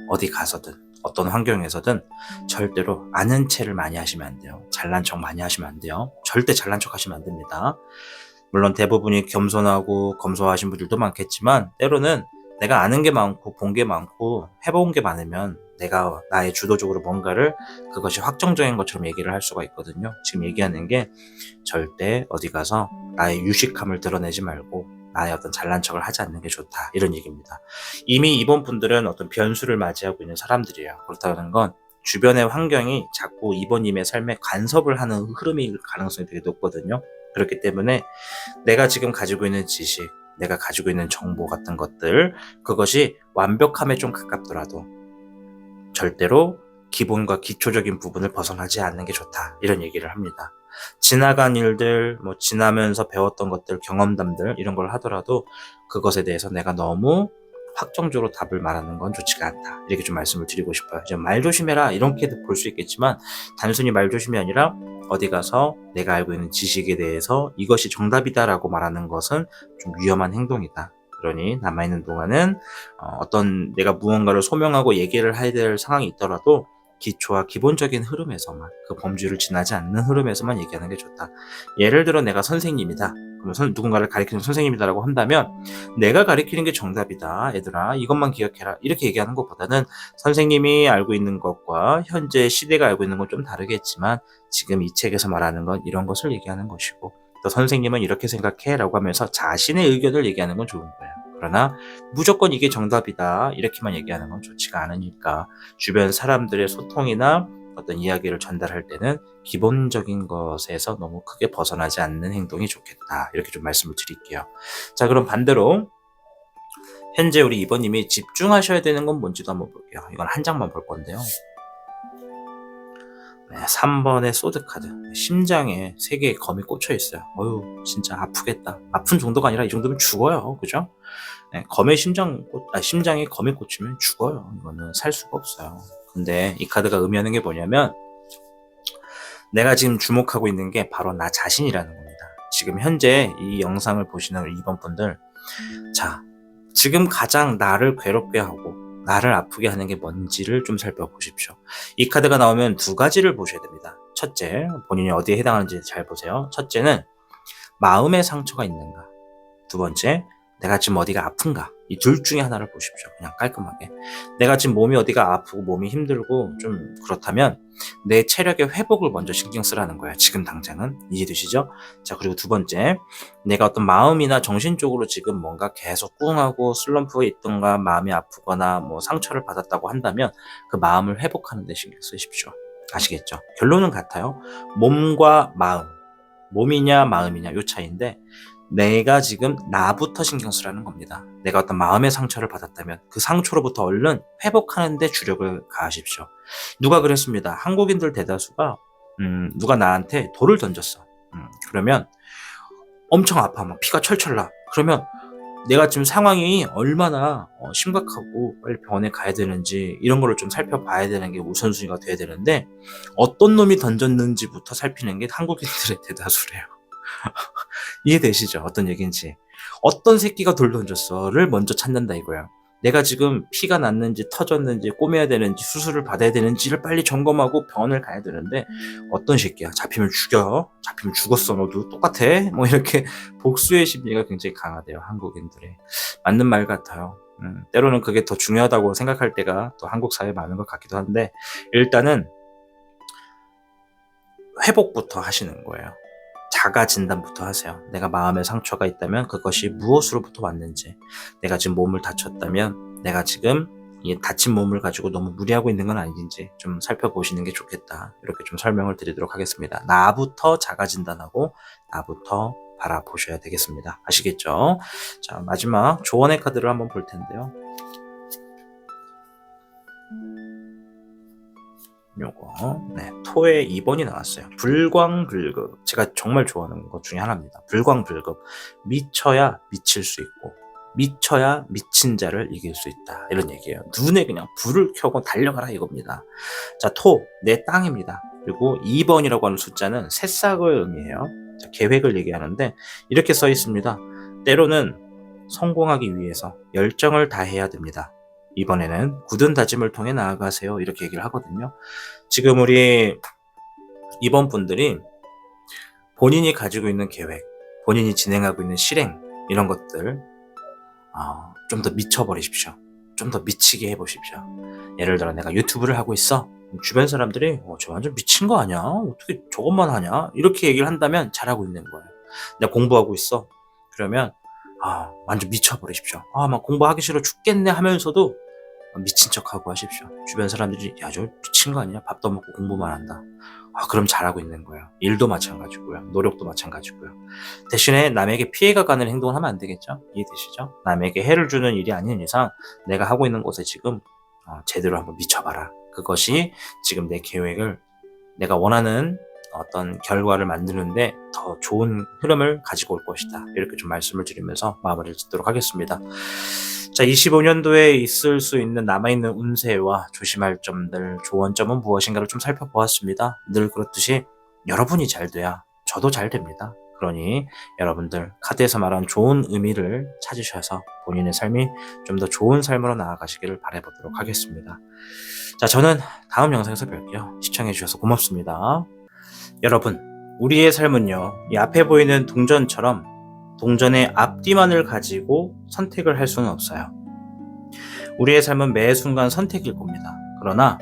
어디 가서든 어떤 환경에서든 절대로 아는 체를 많이 하시면 안 돼요. 잘난 척 많이 하시면 안 돼요. 절대 잘난 척 하시면 안 됩니다. 물론 대부분이 겸손하고 검소하신 분들도 많겠지만, 때로는 내가 아는 게 많고 본 게 많고 해본 게 많으면 내가 나의 주도적으로 뭔가를 그것이 확정적인 것처럼 얘기를 할 수가 있거든요. 지금 얘기하는 게 절대 어디 가서 나의 유식함을 드러내지 말고 나의 어떤 잘난 척을 하지 않는 게 좋다, 이런 얘기입니다. 이미 이번 분들은 어떤 변수를 맞이하고 있는 사람들이에요. 그렇다는 건 주변의 환경이 자꾸 이번님의 삶에 간섭을 하는 흐름일 가능성이 되게 높거든요. 그렇기 때문에 내가 지금 가지고 있는 지식, 내가 가지고 있는 정보 같은 것들, 그것이 완벽함에 좀 가깝더라도 절대로 기본과 기초적인 부분을 벗어나지 않는 게 좋다, 이런 얘기를 합니다. 지나간 일들, 지나면서 배웠던 것들, 경험담들 이런 걸 하더라도 그것에 대해서 내가 너무 확정적으로 답을 말하는 건 좋지가 않다, 이렇게 좀 말씀을 드리고 싶어요. 이제 말 조심해라 이렇게도 볼 수 있겠지만, 단순히 말 조심이 아니라 어디 가서 내가 알고 있는 지식에 대해서 이것이 정답이다라고 말하는 것은 좀 위험한 행동이다. 그러니 남아있는 동안은 어떤 내가 무언가를 소명하고 얘기를 해야 될 상황이 있더라도 기초와 기본적인 흐름에서만, 그 범주를 지나지 않는 흐름에서만 얘기하는 게 좋다. 예를 들어 내가 선생님이다. 그러면 누군가를 가르치는 선생님이다라고 한다면, 내가 가르치는 게 정답이다, 얘들아 이것만 기억해라, 이렇게 얘기하는 것보다는 선생님이 알고 있는 것과 현재 시대가 알고 있는 건 좀 다르겠지만 지금 이 책에서 말하는 건 이런 것을 얘기하는 것이고, 또 선생님은 이렇게 생각해 라고 하면서 자신의 의견을 얘기하는 건 좋은 거예요. 그러나 무조건 이게 정답이다 이렇게만 얘기하는 건 좋지가 않으니까, 주변 사람들의 소통이나 어떤 이야기를 전달할 때는 기본적인 것에서 너무 크게 벗어나지 않는 행동이 좋겠다, 이렇게 좀 말씀을 드릴게요. 자, 그럼 반대로 현재 우리 이번님이 집중하셔야 되는 건 뭔지도 한번 볼게요. 이건 한 장만 볼 건데요. 네, 3번의 소드 카드. 심장에 3개의 검이 꽂혀 있어요. 어휴, 진짜 아프겠다. 아픈 정도가 아니라 이 정도면 죽어요. 그죠? 네, 심장에 검이 꽂히면 죽어요. 이거는 살 수가 없어요. 근데 이 카드가 의미하는 게 뭐냐면, 내가 지금 주목하고 있는 게 바로 나 자신이라는 겁니다. 지금 현재 이 영상을 보시는 이번 분들, 자, 지금 가장 나를 괴롭게 하고 나를 아프게 하는 게 뭔지를 좀 살펴보십시오. 이 카드가 나오면 2가지를 보셔야 됩니다. 첫째, 본인이 어디에 해당하는지 잘 보세요. 첫째는 마음의 상처가 있는가, 2번째, 내가 지금 어디가 아픈가. 이 둘 중에 하나를 보십시오. 그냥 깔끔하게. 내가 지금 몸이 어디가 아프고 몸이 힘들고 좀 그렇다면 내 체력의 회복을 먼저 신경 쓰라는 거야, 지금 당장은. 이해되시죠? 자, 그리고 2번째, 내가 어떤 마음이나 정신적으로 지금 뭔가 계속 꿍하고 슬럼프에 있던가 마음이 아프거나 상처를 받았다고 한다면 그 마음을 회복하는 데 신경 쓰십시오. 아시겠죠? 결론은 같아요. 몸과 마음, 몸이냐 마음이냐 요 차이인데, 내가 지금 나부터 신경 쓰라는 겁니다. 내가 어떤 마음의 상처를 받았다면 그 상처로부터 얼른 회복하는 데 주력을 가하십시오. 누가 그랬습니다. 한국인들 대다수가 누가 나한테 돌을 던졌어. 그러면 엄청 아파. 막 피가 철철 나. 그러면 내가 지금 상황이 얼마나 심각하고 빨리 병원에 가야 되는지 이런 거를 좀 살펴봐야 되는 게 우선순위가 돼야 되는데, 어떤 놈이 던졌는지부터 살피는 게 한국인들의 대다수래요. 이해되시죠? 어떤 얘기인지. 어떤 새끼가 돌 던졌어를 먼저 찾는다 이거야. 내가 지금 피가 났는지 터졌는지 꼬매야 되는지 수술을 받아야 되는지를 빨리 점검하고 병원을 가야 되는데 어떤 새끼야 잡히면 죽여 잡히면 죽었어 너도 똑같아 뭐 이렇게 복수의 심리가 굉장히 강하대요 한국인들의. 맞는 말 같아요. 때로는 그게 더 중요하다고 생각할 때가 또 한국 사회에 많은 것 같기도 한데 일단은 회복부터 하시는 거예요. 자가 진단부터 하세요. 내가 마음에 상처가 있다면 그것이 무엇으로부터 왔는지, 내가 지금 몸을 다쳤다면 내가 지금 이 다친 몸을 가지고 너무 무리하고 있는 건 아닌지 좀 살펴보시는 게 좋겠다. 이렇게 좀 설명을 드리도록 하겠습니다. 나부터 자가 진단하고 나부터 바라보셔야 되겠습니다. 아시겠죠? 자, 마지막 조언의 카드를 한번 볼 텐데요. 요거 토의 2번이 나왔어요. 불광불급. 제가 정말 좋아하는 것 중에 하나입니다. 불광불급. 미쳐야 미칠 수 있고 미쳐야 미친 자를 이길 수 있다. 이런 얘기예요. 눈에 그냥 불을 켜고 달려가라 이겁니다. 자, 토, 내 땅입니다. 그리고 2번이라고 하는 숫자는 새싹을 의미해요. 자, 계획을 얘기하는데 이렇게 써 있습니다. 때로는 성공하기 위해서 열정을 다해야 됩니다. 이번에는 굳은 다짐을 통해 나아가세요. 이렇게 얘기를 하거든요. 지금 우리 이번 분들이 본인이 가지고 있는 계획, 본인이 진행하고 있는 실행 이런 것들 좀 더 미쳐버리십시오. 좀 더 미치게 해보십시오. 예를 들어 내가 유튜브를 하고 있어. 주변 사람들이 저 완전 미친 거 아니야? 어떻게 저것만 하냐? 이렇게 얘기를 한다면 잘하고 있는 거예요. 내가 공부하고 있어. 그러면 완전 미쳐버리십시오. 막 공부하기 싫어 죽겠네 하면서도 미친 척하고 하십시오. 주변 사람들이 야, 저 미친 거 아니야? 밥도 먹고 공부만 한다. 그럼 잘하고 있는 거예요. 일도 마찬가지고요. 노력도 마찬가지고요. 대신에 남에게 피해가 가는 행동을 하면 안 되겠죠? 이해되시죠? 남에게 해를 주는 일이 아닌 이상 내가 하고 있는 곳에 지금 제대로 한번 미쳐봐라. 그것이 지금 내 계획을 내가 원하는 어떤 결과를 만드는데 더 좋은 흐름을 가지고 올 것이다. 이렇게 좀 말씀을 드리면서 마무리를 짓도록 하겠습니다. 자, 25년도에 있을 수 있는 남아있는 운세와 조심할 점들, 조언점은 무엇인가를 좀 살펴보았습니다. 늘 그렇듯이 여러분이 잘 돼야 저도 잘 됩니다. 그러니 여러분들 카드에서 말한 좋은 의미를 찾으셔서 본인의 삶이 좀 더 좋은 삶으로 나아가시기를 바라보도록 하겠습니다. 자, 저는 다음 영상에서 뵐게요. 시청해주셔서 고맙습니다. 여러분, 우리의 삶은요, 이 앞에 보이는 동전처럼 동전의 앞뒤만을 가지고 선택을 할 수는 없어요. 우리의 삶은 매 순간 선택일 겁니다. 그러나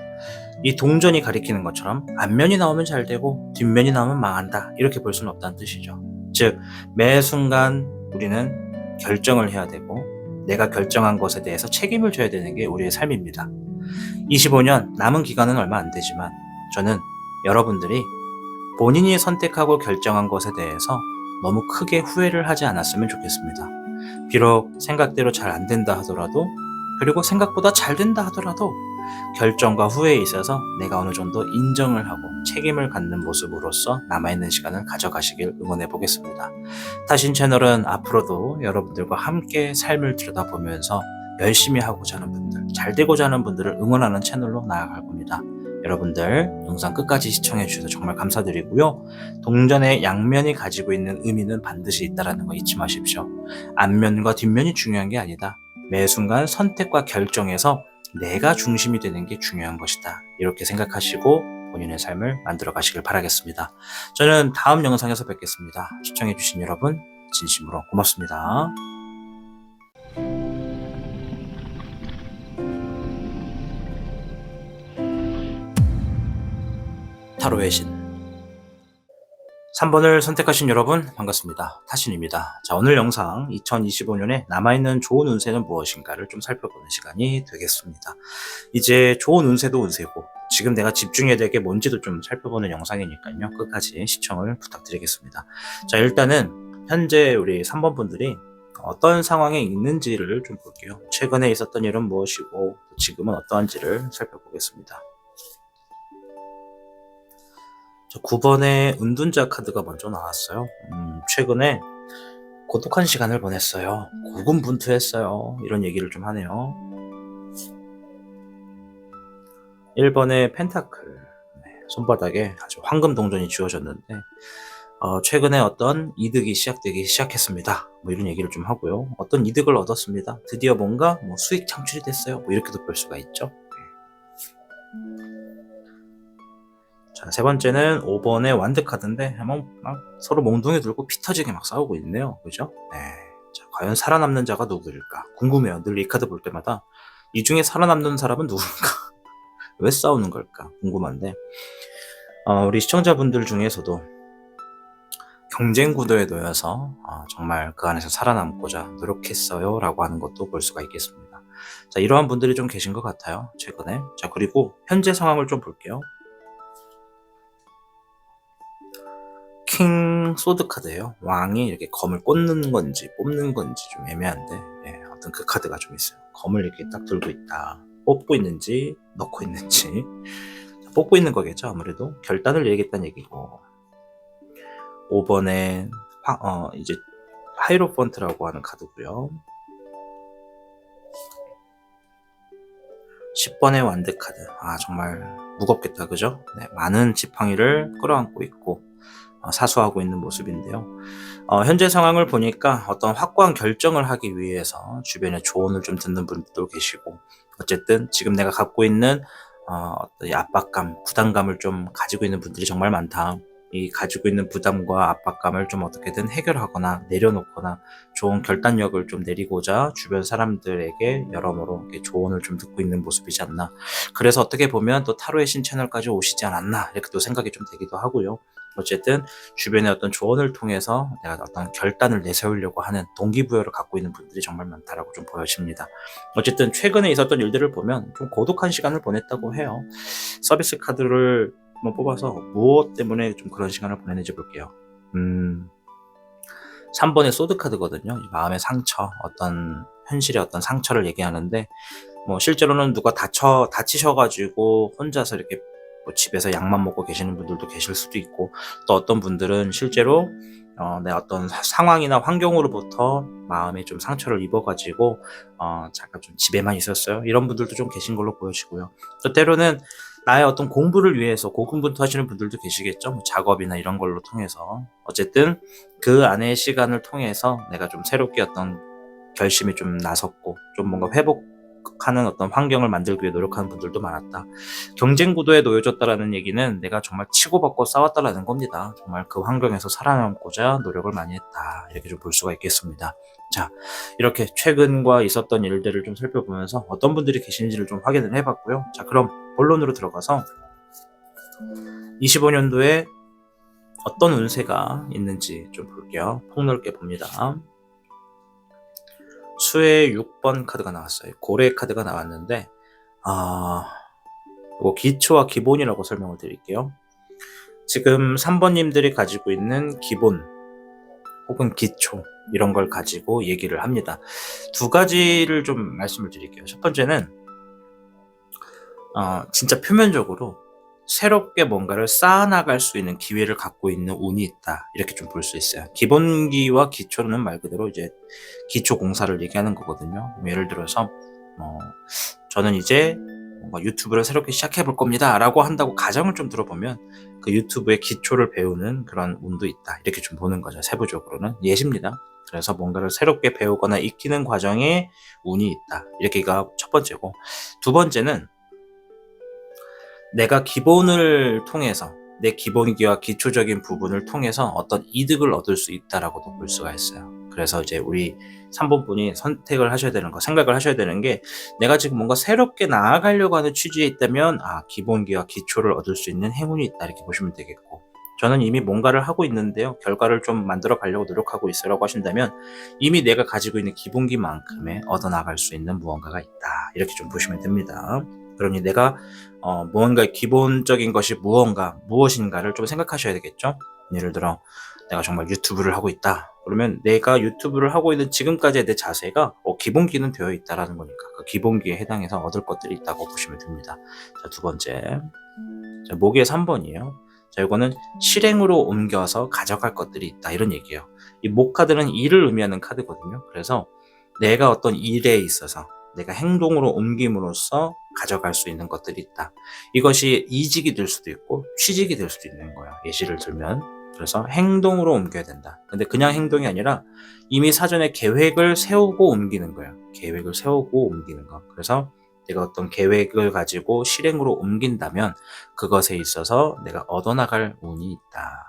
이 동전이 가리키는 것처럼 앞면이 나오면 잘 되고 뒷면이 나오면 망한다. 이렇게 볼 수는 없다는 뜻이죠. 즉, 매 순간 우리는 결정을 해야 되고 내가 결정한 것에 대해서 책임을 져야 되는 게 우리의 삶입니다. 25년 남은 기간은 얼마 안 되지만 저는 여러분들이 본인이 선택하고 결정한 것에 대해서 너무 크게 후회를 하지 않았으면 좋겠습니다. 비록 생각대로 잘 안 된다 하더라도 그리고 생각보다 잘 된다 하더라도 결정과 후회에 있어서 내가 어느 정도 인정을 하고 책임을 갖는 모습으로서 남아있는 시간을 가져가시길 응원해 보겠습니다. 타신 채널은 앞으로도 여러분들과 함께 삶을 들여다보면서 열심히 하고자 하는 분들, 잘 되고자 하는 분들을 응원하는 채널로 나아갈 겁니다. 여러분들 영상 끝까지 시청해 주셔서 정말 감사드리고요. 동전의 양면이 가지고 있는 의미는 반드시 있다는 거 잊지 마십시오. 앞면과 뒷면이 중요한 게 아니다. 매 순간 선택과 결정에서 내가 중심이 되는 게 중요한 것이다. 이렇게 생각하시고 본인의 삶을 만들어 가시길 바라겠습니다. 저는 다음 영상에서 뵙겠습니다. 시청해 주신 여러분 진심으로 고맙습니다. 타로의 신 3번을 선택하신 여러분 반갑습니다. 타신입니다. 자, 오늘 영상 2025년에 남아있는 좋은 운세는 무엇인가를 좀 살펴보는 시간이 되겠습니다. 이제 좋은 운세도 운세고 지금 내가 집중해야 될 게 뭔지도 좀 살펴보는 영상이니까요. 끝까지 시청을 부탁드리겠습니다. 자, 일단은 현재 우리 3번 분들이 어떤 상황에 있는지를 좀 볼게요. 최근에 있었던 일은 무엇이고 지금은 어떠한지를 살펴보겠습니다. 9번의 은둔자 카드가 먼저 나왔어요. 최근에 고독한 시간을 보냈어요. 고군분투했어요. 이런 얘기를 좀 하네요. 1번의 펜타클. 손바닥에 아주 황금 동전이 쥐어졌는데 최근에 어떤 이득이 시작되기 시작했습니다. 뭐 이런 얘기를 좀 하고요. 어떤 이득을 얻었습니다. 드디어 뭔가 뭐 수익 창출이 됐어요. 뭐 이렇게도 볼 수가 있죠. 자, 세 번째는 5번의 완드 카드인데 막 서로 몽둥이 들고 피 터지게 막 싸우고 있네요. 그죠? 네. 자, 과연 살아남는 자가 누구일까? 궁금해요. 늘 이 카드 볼 때마다 이 중에 살아남는 사람은 누굴까? 왜 싸우는 걸까? 궁금한데 우리 시청자분들 중에서도 경쟁 구도에 놓여서 정말 그 안에서 살아남고자 노력했어요 라고 하는 것도 볼 수가 있겠습니다. 자, 이러한 분들이 좀 계신 것 같아요, 최근에. 자, 그리고 현재 상황을 좀 볼게요. 킹 소드 카드예요. 왕이 이렇게 검을 꽂는 건지 뽑는 건지 좀 애매한데, 어떤 그 카드가 좀 있어요. 검을 이렇게 딱 들고 있다. 뽑고 있는지 넣고 있는지. 자, 뽑고 있는 거겠죠, 아무래도. 결단을 내리겠다는 얘기고. 5번에 이제 하이로펀트라고 하는 카드고요. 10번의 완드 카드. 정말 무겁겠다, 그죠? 네, 많은 지팡이를 끌어안고 있고 사수하고 있는 모습인데요. 현재 상황을 보니까 어떤 확고한 결정을 하기 위해서 주변에 조언을 좀 듣는 분들도 계시고, 어쨌든 지금 내가 갖고 있는 어떤 압박감, 부담감을 좀 가지고 있는 분들이 정말 많다. 이 가지고 있는 부담과 압박감을 좀 어떻게든 해결하거나 내려놓거나 좋은 결단력을 좀 내리고자 주변 사람들에게 여러모로 이렇게 조언을 좀 듣고 있는 모습이지 않나. 그래서 어떻게 보면 또 타로의 신 채널까지 오시지 않았나 이렇게 또 생각이 좀 되기도 하고요. 어쨌든 주변의 어떤 조언을 통해서 내가 어떤 결단을 내세우려고 하는 동기부여를 갖고 있는 분들이 정말 많다라고 좀 보여집니다. 어쨌든 최근에 있었던 일들을 보면 좀 고독한 시간을 보냈다고 해요. 서비스 카드를 한번 뽑아서 무엇 때문에 좀 그런 시간을 보냈는지 볼게요. 3번의 소드 카드거든요. 마음의 상처, 어떤 현실의 어떤 상처를 얘기하는데, 뭐 실제로는 누가 다치셔가지고 혼자서 이렇게 뭐 집에서 약만 먹고 계시는 분들도 계실 수도 있고, 또 어떤 분들은 실제로 내 어떤 상황이나 환경으로부터 마음에 좀 상처를 입어가지고 잠깐 좀 집에만 있었어요. 이런 분들도 좀 계신 걸로 보여지고요. 또 때로는 나의 어떤 공부를 위해서 고군분투하시는 분들도 계시겠죠. 뭐 작업이나 이런 걸로 통해서. 어쨌든 그 안의 시간을 통해서 내가 좀 새롭게 어떤 결심이 좀 나섰고 좀 뭔가 회복하는 어떤 환경을 만들기 위해 노력하는 분들도 많았다. 경쟁 구도에 놓여졌다라는 얘기는 내가 정말 치고받고 싸웠다라는 겁니다. 정말 그 환경에서 살아남고자 노력을 많이 했다. 이렇게 좀 볼 수가 있겠습니다. 자, 이렇게 최근과 있었던 일들을 좀 살펴보면서 어떤 분들이 계신지를 좀 확인을 해봤고요. 자, 그럼 본론으로 들어가서 25년도에 어떤 운세가 있는지 좀 볼게요. 폭넓게 봅니다. 수의 6번 카드가 나왔어요. 고래 카드가 나왔는데 이거 기초와 기본이라고 설명을 드릴게요. 지금 3번님들이 가지고 있는 기본 혹은 기초 이런 걸 가지고 얘기를 합니다. 두 가지를 좀 말씀을 드릴게요. 첫 번째는 진짜 표면적으로 새롭게 뭔가를 쌓아나갈 수 있는 기회를 갖고 있는 운이 있다. 이렇게 좀 볼 수 있어요. 기본기와 기초는 말 그대로 이제 기초 공사를 얘기하는 거거든요. 예를 들어서 저는 이제 뭔가 유튜브를 새롭게 시작해 볼 겁니다 라고 한다고 가정을 좀 들어보면 그 유튜브의 기초를 배우는 그런 운도 있다. 이렇게 좀 보는 거죠. 세부적으로는 예시입니다. 그래서 뭔가를 새롭게 배우거나 익히는 과정에 운이 있다. 이렇게가 첫 번째고, 두 번째는 내가 기본을 통해서 내 기본기와 기초적인 부분을 통해서 어떤 이득을 얻을 수 있다라고도 볼 수가 있어요. 그래서 이제 우리 3번 분이 선택을 하셔야 되는 거, 생각을 하셔야 되는 게, 내가 지금 뭔가 새롭게 나아가려고 하는 취지에 있다면 기본기와 기초를 얻을 수 있는 행운이 있다 이렇게 보시면 되겠고, 저는 이미 뭔가를 하고 있는데요, 결과를 좀 만들어 가려고 노력하고 있어라고 하신다면 이미 내가 가지고 있는 기본기만큼의 얻어나갈 수 있는 무언가가 있다 이렇게 좀 보시면 됩니다. 그러니 내가 무언가 기본적인 것이 무엇인가를 좀 생각하셔야 되겠죠. 예를 들어 내가 정말 유튜브를 하고 있다. 그러면 내가 유튜브를 하고 있는 지금까지의 내 자세가 기본기는 되어 있다라는 거니까 그 기본기에 해당해서 얻을 것들이 있다고 보시면 됩니다. 자, 두 번째. 자, 목의 3번이에요. 자, 이거는 실행으로 옮겨서 가져갈 것들이 있다 이런 얘기예요. 이 목 카드는 일을 의미하는 카드거든요. 그래서 내가 어떤 일에 있어서 내가 행동으로 옮김으로써 가져갈 수 있는 것들이 있다. 이것이 이직이 될 수도 있고 취직이 될 수도 있는 거예요. 예시를 들면 그래서 행동으로 옮겨야 된다. 근데 그냥 행동이 아니라 이미 사전에 계획을 세우고 옮기는 거예요. 계획을 세우고 옮기는 거. 그래서 내가 어떤 계획을 가지고 실행으로 옮긴다면 그것에 있어서 내가 얻어나갈 운이 있다.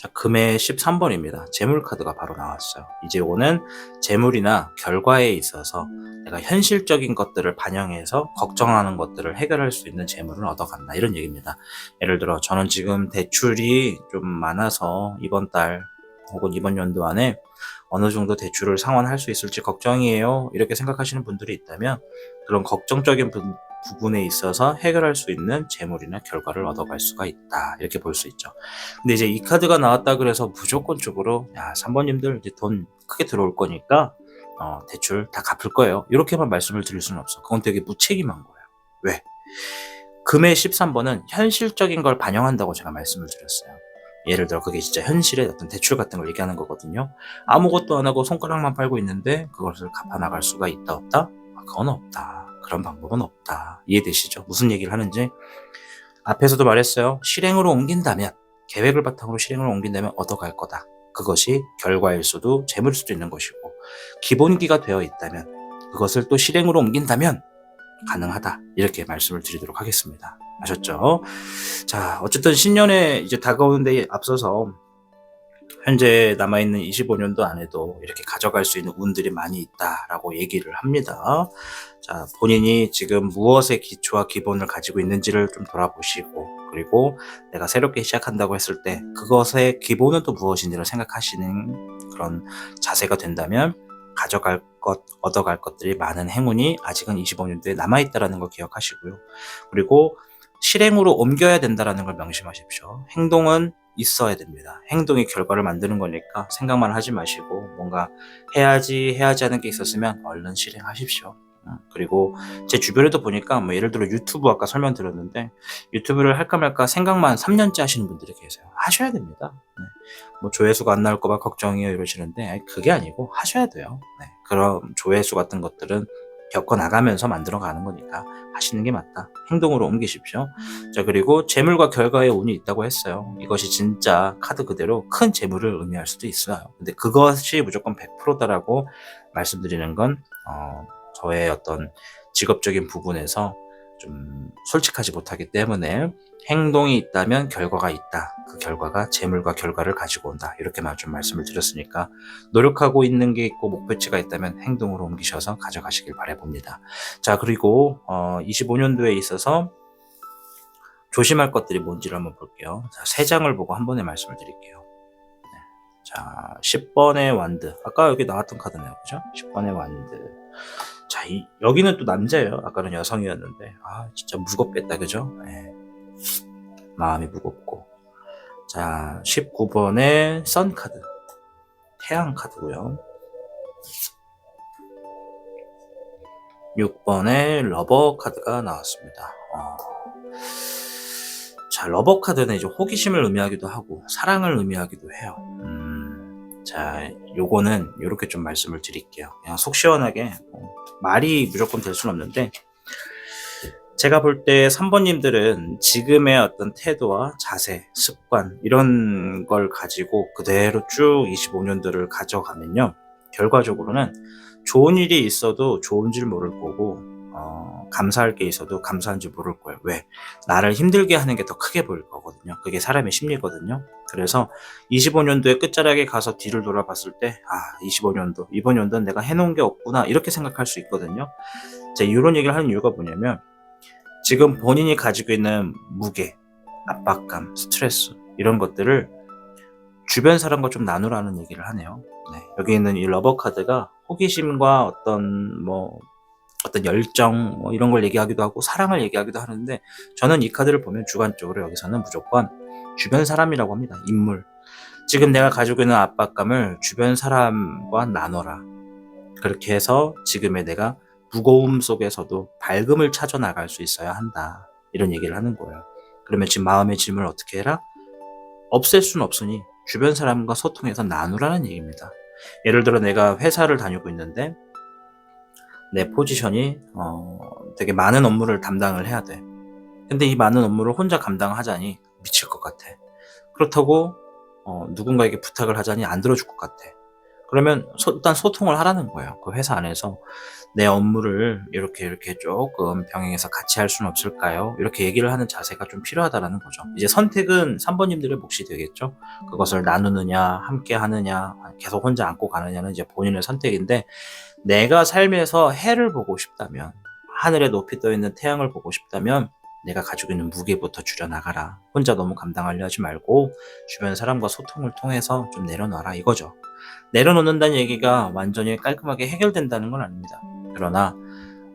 자, 금의 13번입니다. 재물카드가 바로 나왔어요. 이제 이거는 재물이나 결과에 있어서 내가 현실적인 것들을 반영해서 걱정하는 것들을 해결할 수 있는 재물을 얻어간다. 이런 얘기입니다. 예를 들어 저는 지금 대출이 좀 많아서 이번 달 혹은 이번 연도 안에 어느 정도 대출을 상환할 수 있을지 걱정이에요. 이렇게 생각하시는 분들이 있다면 그런 걱정적인 부분에 있어서 해결할 수 있는 재물이나 결과를 얻어갈 수가 있다. 이렇게 볼 수 있죠. 근데 이제 이 카드가 나왔다 그래서 무조건적으로 3번님들 이제 돈 크게 들어올 거니까 대출 다 갚을 거예요. 이렇게만 말씀을 드릴 수는 없어. 그건 되게 무책임한 거예요. 왜? 금의 13번은 현실적인 걸 반영한다고 제가 말씀을 드렸어요. 예를 들어 그게 진짜 현실의 어떤 대출 같은 걸 얘기하는 거거든요. 아무것도 안 하고 손가락만 팔고 있는데 그것을 갚아 나갈 수가 있다 없다? 그건 없다. 그런 방법은 없다. 이해되시죠? 무슨 얘기를 하는지. 앞에서도 말했어요. 실행으로 옮긴다면, 계획을 바탕으로 실행으로 옮긴다면 얻어갈 거다. 그것이 결과일 수도 재물일 수도 있는 것이고, 기본기가 되어 있다면, 그것을 또 실행으로 옮긴다면 가능하다. 이렇게 말씀을 드리도록 하겠습니다. 아셨죠? 자, 어쨌든 신년에 이제 다가오는 데에 앞서서 현재 남아있는 25년도 안에도 이렇게 가져갈 수 있는 운들이 많이 있다라고 얘기를 합니다. 자, 본인이 지금 무엇의 기초와 기본을 가지고 있는지를 좀 돌아보시고, 그리고 내가 새롭게 시작한다고 했을 때 그것의 기본은 또 무엇인지를 생각하시는 그런 자세가 된다면 가져갈 것, 얻어갈 것들이 많은 행운이 아직은 25년도에 남아있다는 걸 기억하시고요. 그리고 실행으로 옮겨야 된다는 걸 명심하십시오. 행동은 있어야 됩니다. 행동이 결과를 만드는 거니까 생각만 하지 마시고 뭔가 해야지 하는 게 있었으면 얼른 실행하십시오. 그리고 제 주변에도 보니까 뭐 예를 들어 유튜브 아까 설명드렸는데 유튜브를 할까 말까 생각만 3년째 하시는 분들이 계세요. 하셔야 됩니다. 네. 뭐 조회수가 안 나올 거봐 걱정이에요 이러시는데 그게 아니고 하셔야 돼요. 네. 그런 조회수 같은 것들은 겪어나가면서 만들어가는 거니까 하시는 게 맞다. 행동으로 옮기십시오. 자, 그리고 재물과 결과에 운이 있다고 했어요. 이것이 진짜 카드 그대로 큰 재물을 의미할 수도 있어요. 근데 그것이 무조건 100%다라고 말씀드리는 건 저의 어떤 직업적인 부분에서 좀 솔직하지 못하기 때문에 행동이 있다면 결과가 있다. 그 결과가 재물과 결과를 가지고 온다. 이렇게만 좀 말씀을 드렸으니까 노력하고 있는 게 있고 목표치가 있다면 행동으로 옮기셔서 가져가시길 바라봅니다. 자, 그리고 25년도에 있어서 조심할 것들이 뭔지를 한번 볼게요. 자, 3장을 보고 한 번에 말씀을 드릴게요. 네. 자, 10번의 완드. 아까 여기 나왔던 카드네요. 그죠? 10번의 완드. 자, 여기는 또 남자예요. 아까는 여성이었는데. 진짜 무겁겠다. 그죠? 네. 마음이 무겁고. 자, 19번의 선 카드. 태양 카드고요. 6번의 러버 카드가 나왔습니다. 자, 러버 카드는 이제 호기심을 의미하기도 하고 사랑을 의미하기도 해요. 자, 요거는 요렇게 좀 말씀을 드릴게요. 그냥 속 시원하게 말이 무조건 될 수는 없는데 제가 볼 때 3번님들은 지금의 어떤 태도와 자세, 습관 이런 걸 가지고 그대로 쭉 25년도를 가져가면요. 결과적으로는 좋은 일이 있어도 좋은 줄 모를 거고 감사할 게 있어도 감사한 줄 모를 거예요. 왜? 나를 힘들게 하는 게 더 크게 보일 거거든요. 그게 사람의 심리거든요. 그래서 25년도의 끝자락에 가서 뒤를 돌아봤을 때 25년도, 이번 연도는 내가 해놓은 게 없구나 이렇게 생각할 수 있거든요. 제가 이런 얘기를 하는 이유가 뭐냐면 지금 본인이 가지고 있는 무게, 압박감, 스트레스 이런 것들을 주변 사람과 좀 나누라는 얘기를 하네요. 네, 여기 있는 이 러버 카드가 호기심과 어떤 열정 이런 걸 얘기하기도 하고 사랑을 얘기하기도 하는데 저는 이 카드를 보면 주관적으로 여기서는 무조건 주변 사람이라고 합니다. 인물. 지금 내가 가지고 있는 압박감을 주변 사람과 나눠라. 그렇게 해서 지금의 내가 무거움 속에서도 밝음을 찾아 나갈 수 있어야 한다. 이런 얘기를 하는 거예요. 그러면 지금 마음의 짐을 어떻게 해라? 없앨 수는 없으니 주변 사람과 소통해서 나누라는 얘기입니다. 예를 들어 내가 회사를 다니고 있는데 내 포지션이 되게 많은 업무를 담당을 해야 돼. 근데 이 많은 업무를 혼자 감당하자니 미칠 것 같아. 그렇다고 누군가에게 부탁을 하자니 안 들어줄 것 같아. 그러면 일단 소통을 하라는 거예요. 그 회사 안에서 내 업무를 이렇게 조금 병행해서 같이 할 수는 없을까요? 이렇게 얘기를 하는 자세가 좀 필요하다라는 거죠. 이제 선택은 3번님들의 몫이 되겠죠. 그것을 나누느냐, 함께 하느냐, 계속 혼자 안고 가느냐는 이제 본인의 선택인데, 내가 삶에서 해를 보고 싶다면, 하늘에 높이 떠 있는 태양을 보고 싶다면 내가 가지고 있는 무게부터 줄여나가라. 혼자 너무 감당하려 하지 말고 주변 사람과 소통을 통해서 좀 내려놔라 이거죠. 내려놓는다는 얘기가 완전히 깔끔하게 해결된다는 건 아닙니다. 그러나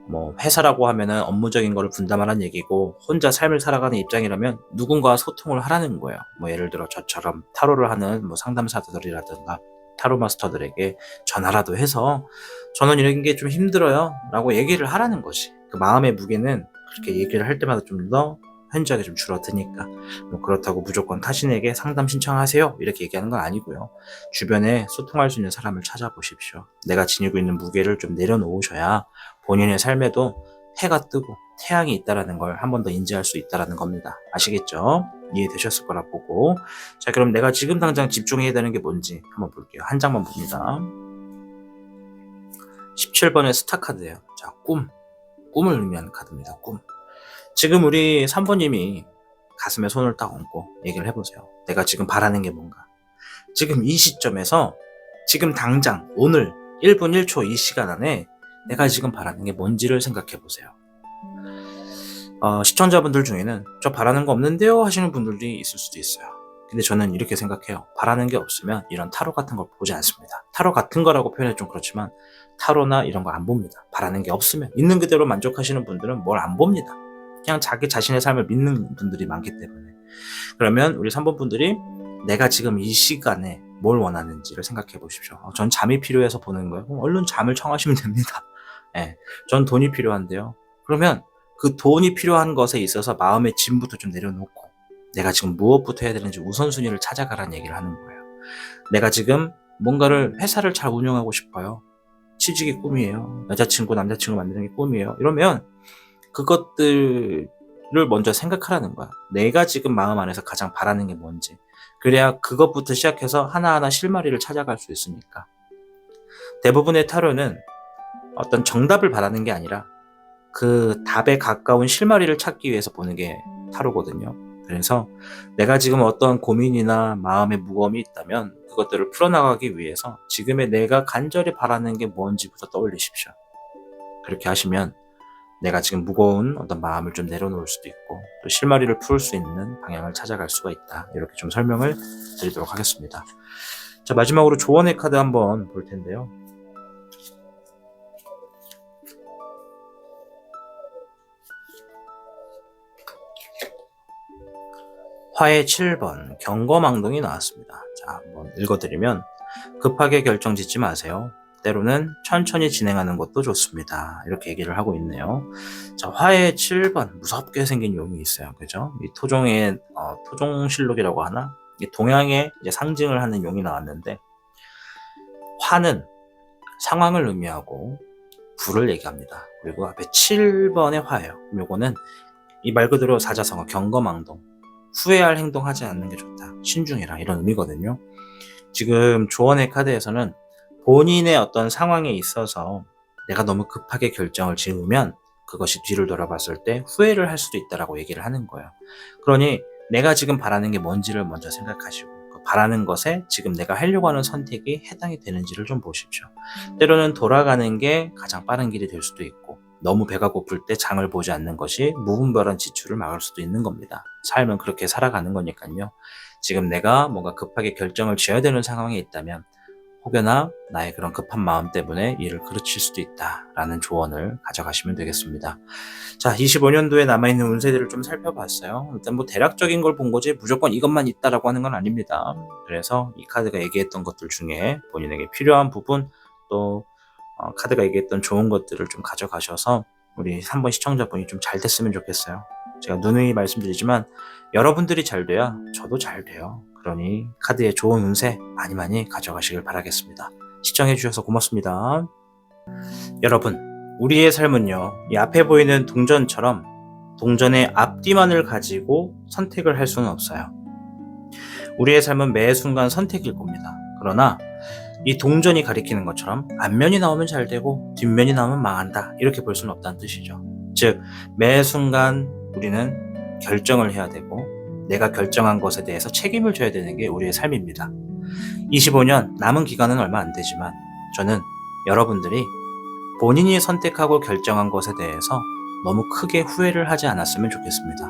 뭐 회사라고 하면은 업무적인 거를 분담하라는 얘기고, 혼자 삶을 살아가는 입장이라면 누군가와 소통을 하라는 거예요. 뭐 예를 들어 저처럼 타로를 하는 뭐 상담사들이라든가 타로 마스터들에게 전화라도 해서 저는 이런 게 좀 힘들어요 라고 얘기를 하라는 거지. 그 마음의 무게는 그렇게 얘기를 할 때마다 좀 더 현저하게 좀 줄어드니까. 뭐 그렇다고 무조건 타신에게 상담 신청하세요 이렇게 얘기하는 건 아니고요. 주변에 소통할 수 있는 사람을 찾아보십시오. 내가 지니고 있는 무게를 좀 내려놓으셔야 본인의 삶에도 해가 뜨고 태양이 있다라는 걸 한 번 더 인지할 수 있다라는 겁니다. 아시겠죠? 이해되셨을 거라 보고. 자, 그럼 내가 지금 당장 집중해야 되는 게 뭔지 한번 볼게요. 한 장만 봅니다. 17번의 스타 카드예요. 자, 꿈을 의미하는 카드입니다. 꿈. 지금 우리 3번님이 가슴에 손을 딱 얹고 얘기를 해보세요. 내가 지금 바라는 게 뭔가. 지금 이 시점에서, 지금 당장 오늘 1분 1초 이 시간 안에 내가 지금 바라는 게 뭔지를 생각해 보세요. 시청자분들 중에는 저 바라는 거 없는데요 하시는 분들이 있을 수도 있어요. 근데 저는 이렇게 생각해요. 바라는 게 없으면 이런 타로 같은 걸 보지 않습니다. 타로 같은 거라고 표현해 좀 그렇지만 타로나 이런 거 안 봅니다. 바라는 게 없으면, 있는 그대로 만족하시는 분들은 뭘 안 봅니다. 그냥 자기 자신의 삶을 믿는 분들이 많기 때문에. 그러면 우리 3번 분들이 내가 지금 이 시간에 뭘 원하는지를 생각해 보십시오. 전 잠이 필요해서 보는 거예요. 그럼 얼른 잠을 청하시면 됩니다. 네, 전 돈이 필요한데요. 그러면 그 돈이 필요한 것에 있어서 마음의 짐부터 좀 내려놓고 내가 지금 무엇부터 해야 되는지 우선순위를 찾아가라는 얘기를 하는 거예요. 내가 지금 뭔가를, 회사를 잘 운영하고 싶어요. 취직이 꿈이에요. 여자친구, 남자친구 만드는 게 꿈이에요. 이러면 그것들을 먼저 생각하라는 거야. 내가 지금 마음 안에서 가장 바라는 게 뭔지. 그래야 그것부터 시작해서 하나하나 실마리를 찾아갈 수 있으니까. 대부분의 타로는 어떤 정답을 바라는 게 아니라 그 답에 가까운 실마리를 찾기 위해서 보는 게 타로거든요. 그래서 내가 지금 어떤 고민이나 마음의 무거움이 있다면 그것들을 풀어나가기 위해서 지금의 내가 간절히 바라는 게 뭔지부터 떠올리십시오. 그렇게 하시면 내가 지금 무거운 어떤 마음을 좀 내려놓을 수도 있고, 또 실마리를 풀 수 있는 방향을 찾아갈 수가 있다. 이렇게 좀 설명을 드리도록 하겠습니다. 자, 마지막으로 조언의 카드 한번 볼 텐데요. 화의 7번 경거망동이 나왔습니다. 자, 한번 읽어드리면, 급하게 결정 짓지 마세요. 때로는 천천히 진행하는 것도 좋습니다. 이렇게 얘기를 하고 있네요. 자, 화의 7번 무섭게 생긴 용이 있어요. 그죠? 이 토종의 토종실록이라고 하나? 이 동양의 이제 상징을 하는 용이 나왔는데, 화는 상황을 의미하고 불을 얘기합니다. 그리고 앞에 7번의 화예요. 요거는 이 말 그대로 사자성어 경거망동, 후회할 행동하지 않는 게 좋다, 신중해라, 이런 의미거든요. 지금 조언의 카드에서는 본인의 어떤 상황에 있어서 내가 너무 급하게 결정을 지으면 그것이 뒤를 돌아봤을 때 후회를 할 수도 있다라고 얘기를 하는 거예요. 그러니 내가 지금 바라는 게 뭔지를 먼저 생각하시고, 그 바라는 것에 지금 내가 하려고 하는 선택이 해당이 되는지를 좀 보십시오. 때로는 돌아가는 게 가장 빠른 길이 될 수도 있고, 너무 배가 고플 때 장을 보지 않는 것이 무분별한 지출을 막을 수도 있는 겁니다. 삶은 그렇게 살아가는 거니까요. 지금 내가 뭔가 급하게 결정을 지어야 되는 상황에 있다면 혹여나 나의 그런 급한 마음 때문에 일을 그르칠 수도 있다라는 조언을 가져가시면 되겠습니다. 자, 25년도에 남아있는 운세들을 좀 살펴봤어요. 일단 뭐 대략적인 걸 본 거지 무조건 이것만 있다라고 하는 건 아닙니다. 그래서 이 카드가 얘기했던 것들 중에 본인에게 필요한 부분, 또 카드가 얘기했던 좋은 것들을 좀 가져가셔서 우리 3번 시청자분이 좀 잘 됐으면 좋겠어요. 제가 누누이 말씀드리지만 여러분들이 잘 돼야 저도 잘 돼요. 그러니 카드의 좋은 운세 많이 많이 가져가시길 바라겠습니다. 시청해주셔서 고맙습니다. 여러분, 우리의 삶은요, 이 앞에 보이는 동전처럼 동전의 앞뒤만을 가지고 선택을 할 수는 없어요. 우리의 삶은 매 순간 선택일 겁니다. 그러나 이 동전이 가리키는 것처럼 앞면이 나오면 잘 되고 뒷면이 나오면 망한다, 이렇게 볼 수는 없다는 뜻이죠. 즉, 매 순간 우리는 결정을 해야 되고 내가 결정한 것에 대해서 책임을 져야 되는 게 우리의 삶입니다. 25년 남은 기간은 얼마 안 되지만 저는 여러분들이 본인이 선택하고 결정한 것에 대해서 너무 크게 후회를 하지 않았으면 좋겠습니다.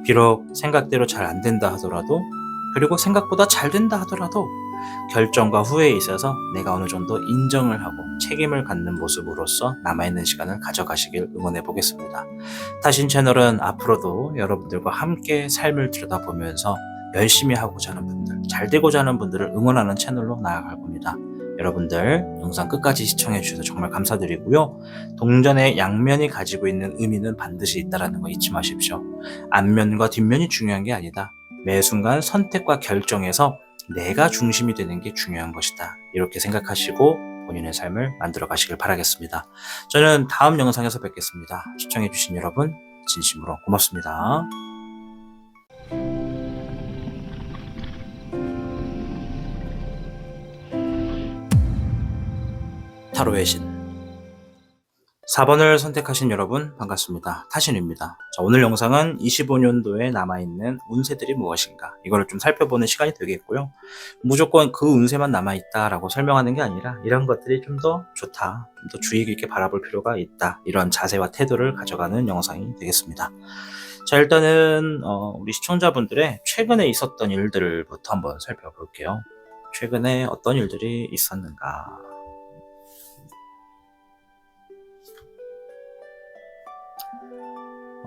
비록 생각대로 잘 안 된다 하더라도, 그리고 생각보다 잘 된다 하더라도 결정과 후회에 있어서 내가 어느 정도 인정을 하고 책임을 갖는 모습으로서 남아있는 시간을 가져가시길 응원해 보겠습니다. 타신 채널은 앞으로도 여러분들과 함께 삶을 들여다보면서 열심히 하고자 하는 분들, 잘 되고자 하는 분들을 응원하는 채널로 나아갈 겁니다. 여러분들 영상 끝까지 시청해 주셔서 정말 감사드리고요. 동전의 양면이 가지고 있는 의미는 반드시 있다는 거 잊지 마십시오. 앞면과 뒷면이 중요한 게 아니다. 매 순간 선택과 결정에서 내가 중심이 되는 게 중요한 것이다, 이렇게 생각하시고 본인의 삶을 만들어 가시길 바라겠습니다. 저는 다음 영상에서 뵙겠습니다. 시청해 주신 여러분 진심으로 고맙습니다. 타로의 신 4번을 선택하신 여러분 반갑습니다. 타신입니다. 자, 오늘 영상은 25년도에 남아있는 운세들이 무엇인가, 이거를 좀 살펴보는 시간이 되겠고요. 무조건 그 운세만 남아있다라고 설명하는 게 아니라 이런 것들이 좀 더 좋다, 좀 더 주의 깊게 바라볼 필요가 있다, 이런 자세와 태도를 가져가는 영상이 되겠습니다. 자, 일단은 우리 시청자분들의 최근에 있었던 일들부터 한번 살펴볼게요. 최근에 어떤 일들이 있었는가.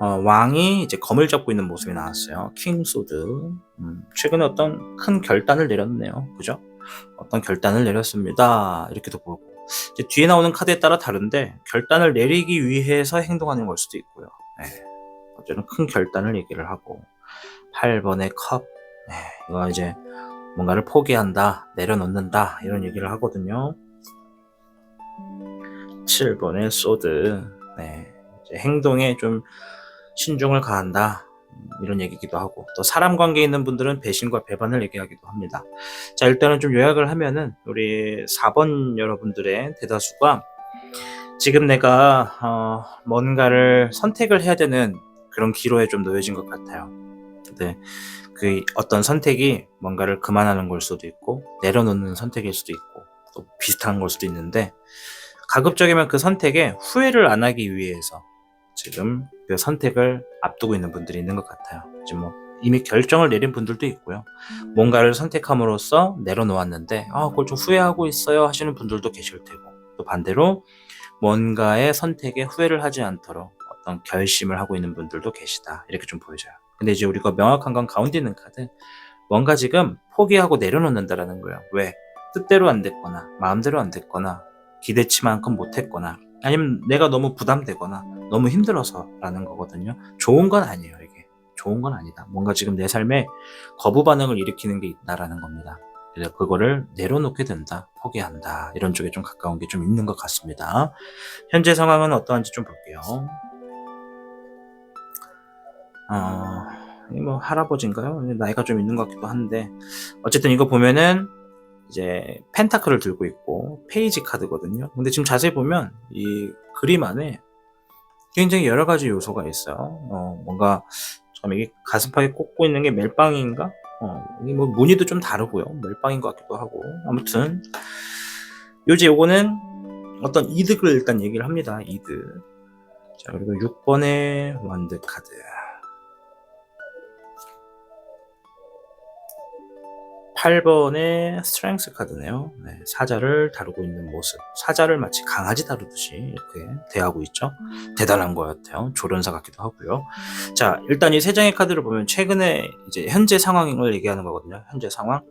왕이 이제 검을 잡고 있는 모습이 나왔어요. 킹 소드. 최근에 어떤 큰 결단을 내렸네요. 그죠? 어떤 결단을 내렸습니다. 이렇게도 보고. 이제 뒤에 나오는 카드에 따라 다른데, 결단을 내리기 위해서 행동하는 걸 수도 있고요. 네. 어쨌든 큰 결단을 얘기를 하고. 8번의 컵. 네. 이거 이제 뭔가를 포기한다, 내려놓는다, 이런 얘기를 하거든요. 7번의 소드. 네. 이제 행동에 좀 신중을 가한다, 이런 얘기기도 하고, 또 사람 관계에 있는 분들은 배신과 배반을 얘기하기도 합니다. 자, 일단은 좀 요약을 하면은 우리 4번 여러분들의 대다수가 지금 내가 뭔가를 선택을 해야 되는 그런 기로에 좀 놓여진 것 같아요. 근데 그 어떤 선택이 뭔가를 그만하는 걸 수도 있고 내려놓는 선택일 수도 있고 또 비슷한 걸 수도 있는데, 가급적이면 그 선택에 후회를 안 하기 위해서 지금 그 선택을 앞두고 있는 분들이 있는 것 같아요. 지금 뭐 이미 결정을 내린 분들도 있고요. 뭔가를 선택함으로써 내려놓았는데 그걸 좀 후회하고 있어요 하시는 분들도 계실 테고, 또 반대로 뭔가의 선택에 후회를 하지 않도록 어떤 결심을 하고 있는 분들도 계시다, 이렇게 좀 보여져요. 근데 이제 우리가 명확한 건 가운데 있는 카드, 뭔가 지금 포기하고 내려놓는다라는 거예요. 왜? 뜻대로 안 됐거나 마음대로 안 됐거나 기대치만큼 못했거나 아니면 내가 너무 부담되거나 너무 힘들어서라는 거거든요. 좋은 건 아니에요. 이게 좋은 건 아니다. 뭔가 지금 내 삶에 거부 반응을 일으키는 게 있다라는 겁니다. 그래서 그거를 내려놓게 된다, 포기한다, 이런 쪽에 좀 가까운 게 좀 있는 것 같습니다. 현재 상황은 어떠한지 좀 볼게요. 뭐 할아버지인가요? 나이가 좀 있는 것 같기도 한데, 어쨌든 이거 보면은 이제 펜타클을 들고 있고 페이지 카드거든요. 근데 지금 자세히 보면 이 그림 안에 굉장히 여러 가지 요소가 있어요. 뭔가 참 이게 가슴팍에 꽂고 있는 게 멜빵인가? 이게 뭐 무늬도 좀 다르고요. 멜빵인 것 같기도 하고. 아무튼 요거는 어떤 이득을 일단 얘기를 합니다. 이득. 자, 그리고 6번의 완드 카드. 8번의 스트렝스 카드네요. 네, 사자를 다루고 있는 모습. 사자를 마치 강아지 다루듯이 이렇게 대하고 있죠. 대단한 것 같아요. 조련사 같기도 하고요. 자, 일단 이 세 장의 카드를 보면 최근에 이제 현재 상황을 얘기하는 거거든요. 현재 상황.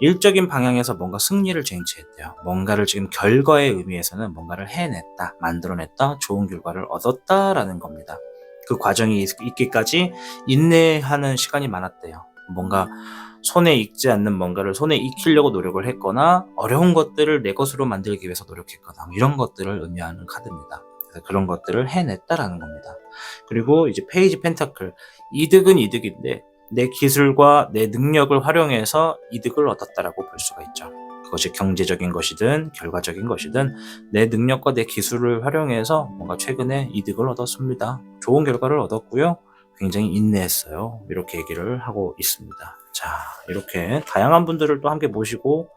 일적인 방향에서 뭔가 승리를 쟁취했대요. 뭔가를 지금 결과의 의미에서는 뭔가를 해냈다, 만들어냈다, 좋은 결과를 얻었다라는 겁니다. 그 과정이 있기까지 인내하는 시간이 많았대요. 뭔가 손에 익지 않는 뭔가를 손에 익히려고 노력을 했거나 어려운 것들을 내 것으로 만들기 위해서 노력했거나 이런 것들을 의미하는 카드입니다. 그래서 그런 것들을 해냈다라는 겁니다. 그리고 이제 페이지 펜타클. 이득은 이득인데 내 기술과 내 능력을 활용해서 이득을 얻었다라고 볼 수가 있죠. 그것이 경제적인 것이든 결과적인 것이든 내 능력과 내 기술을 활용해서 뭔가 최근에 이득을 얻었습니다. 좋은 결과를 얻었고요. 굉장히 인내했어요. 이렇게 얘기를 하고 있습니다. 자, 이렇게 다양한 분들을 또 함께 모시고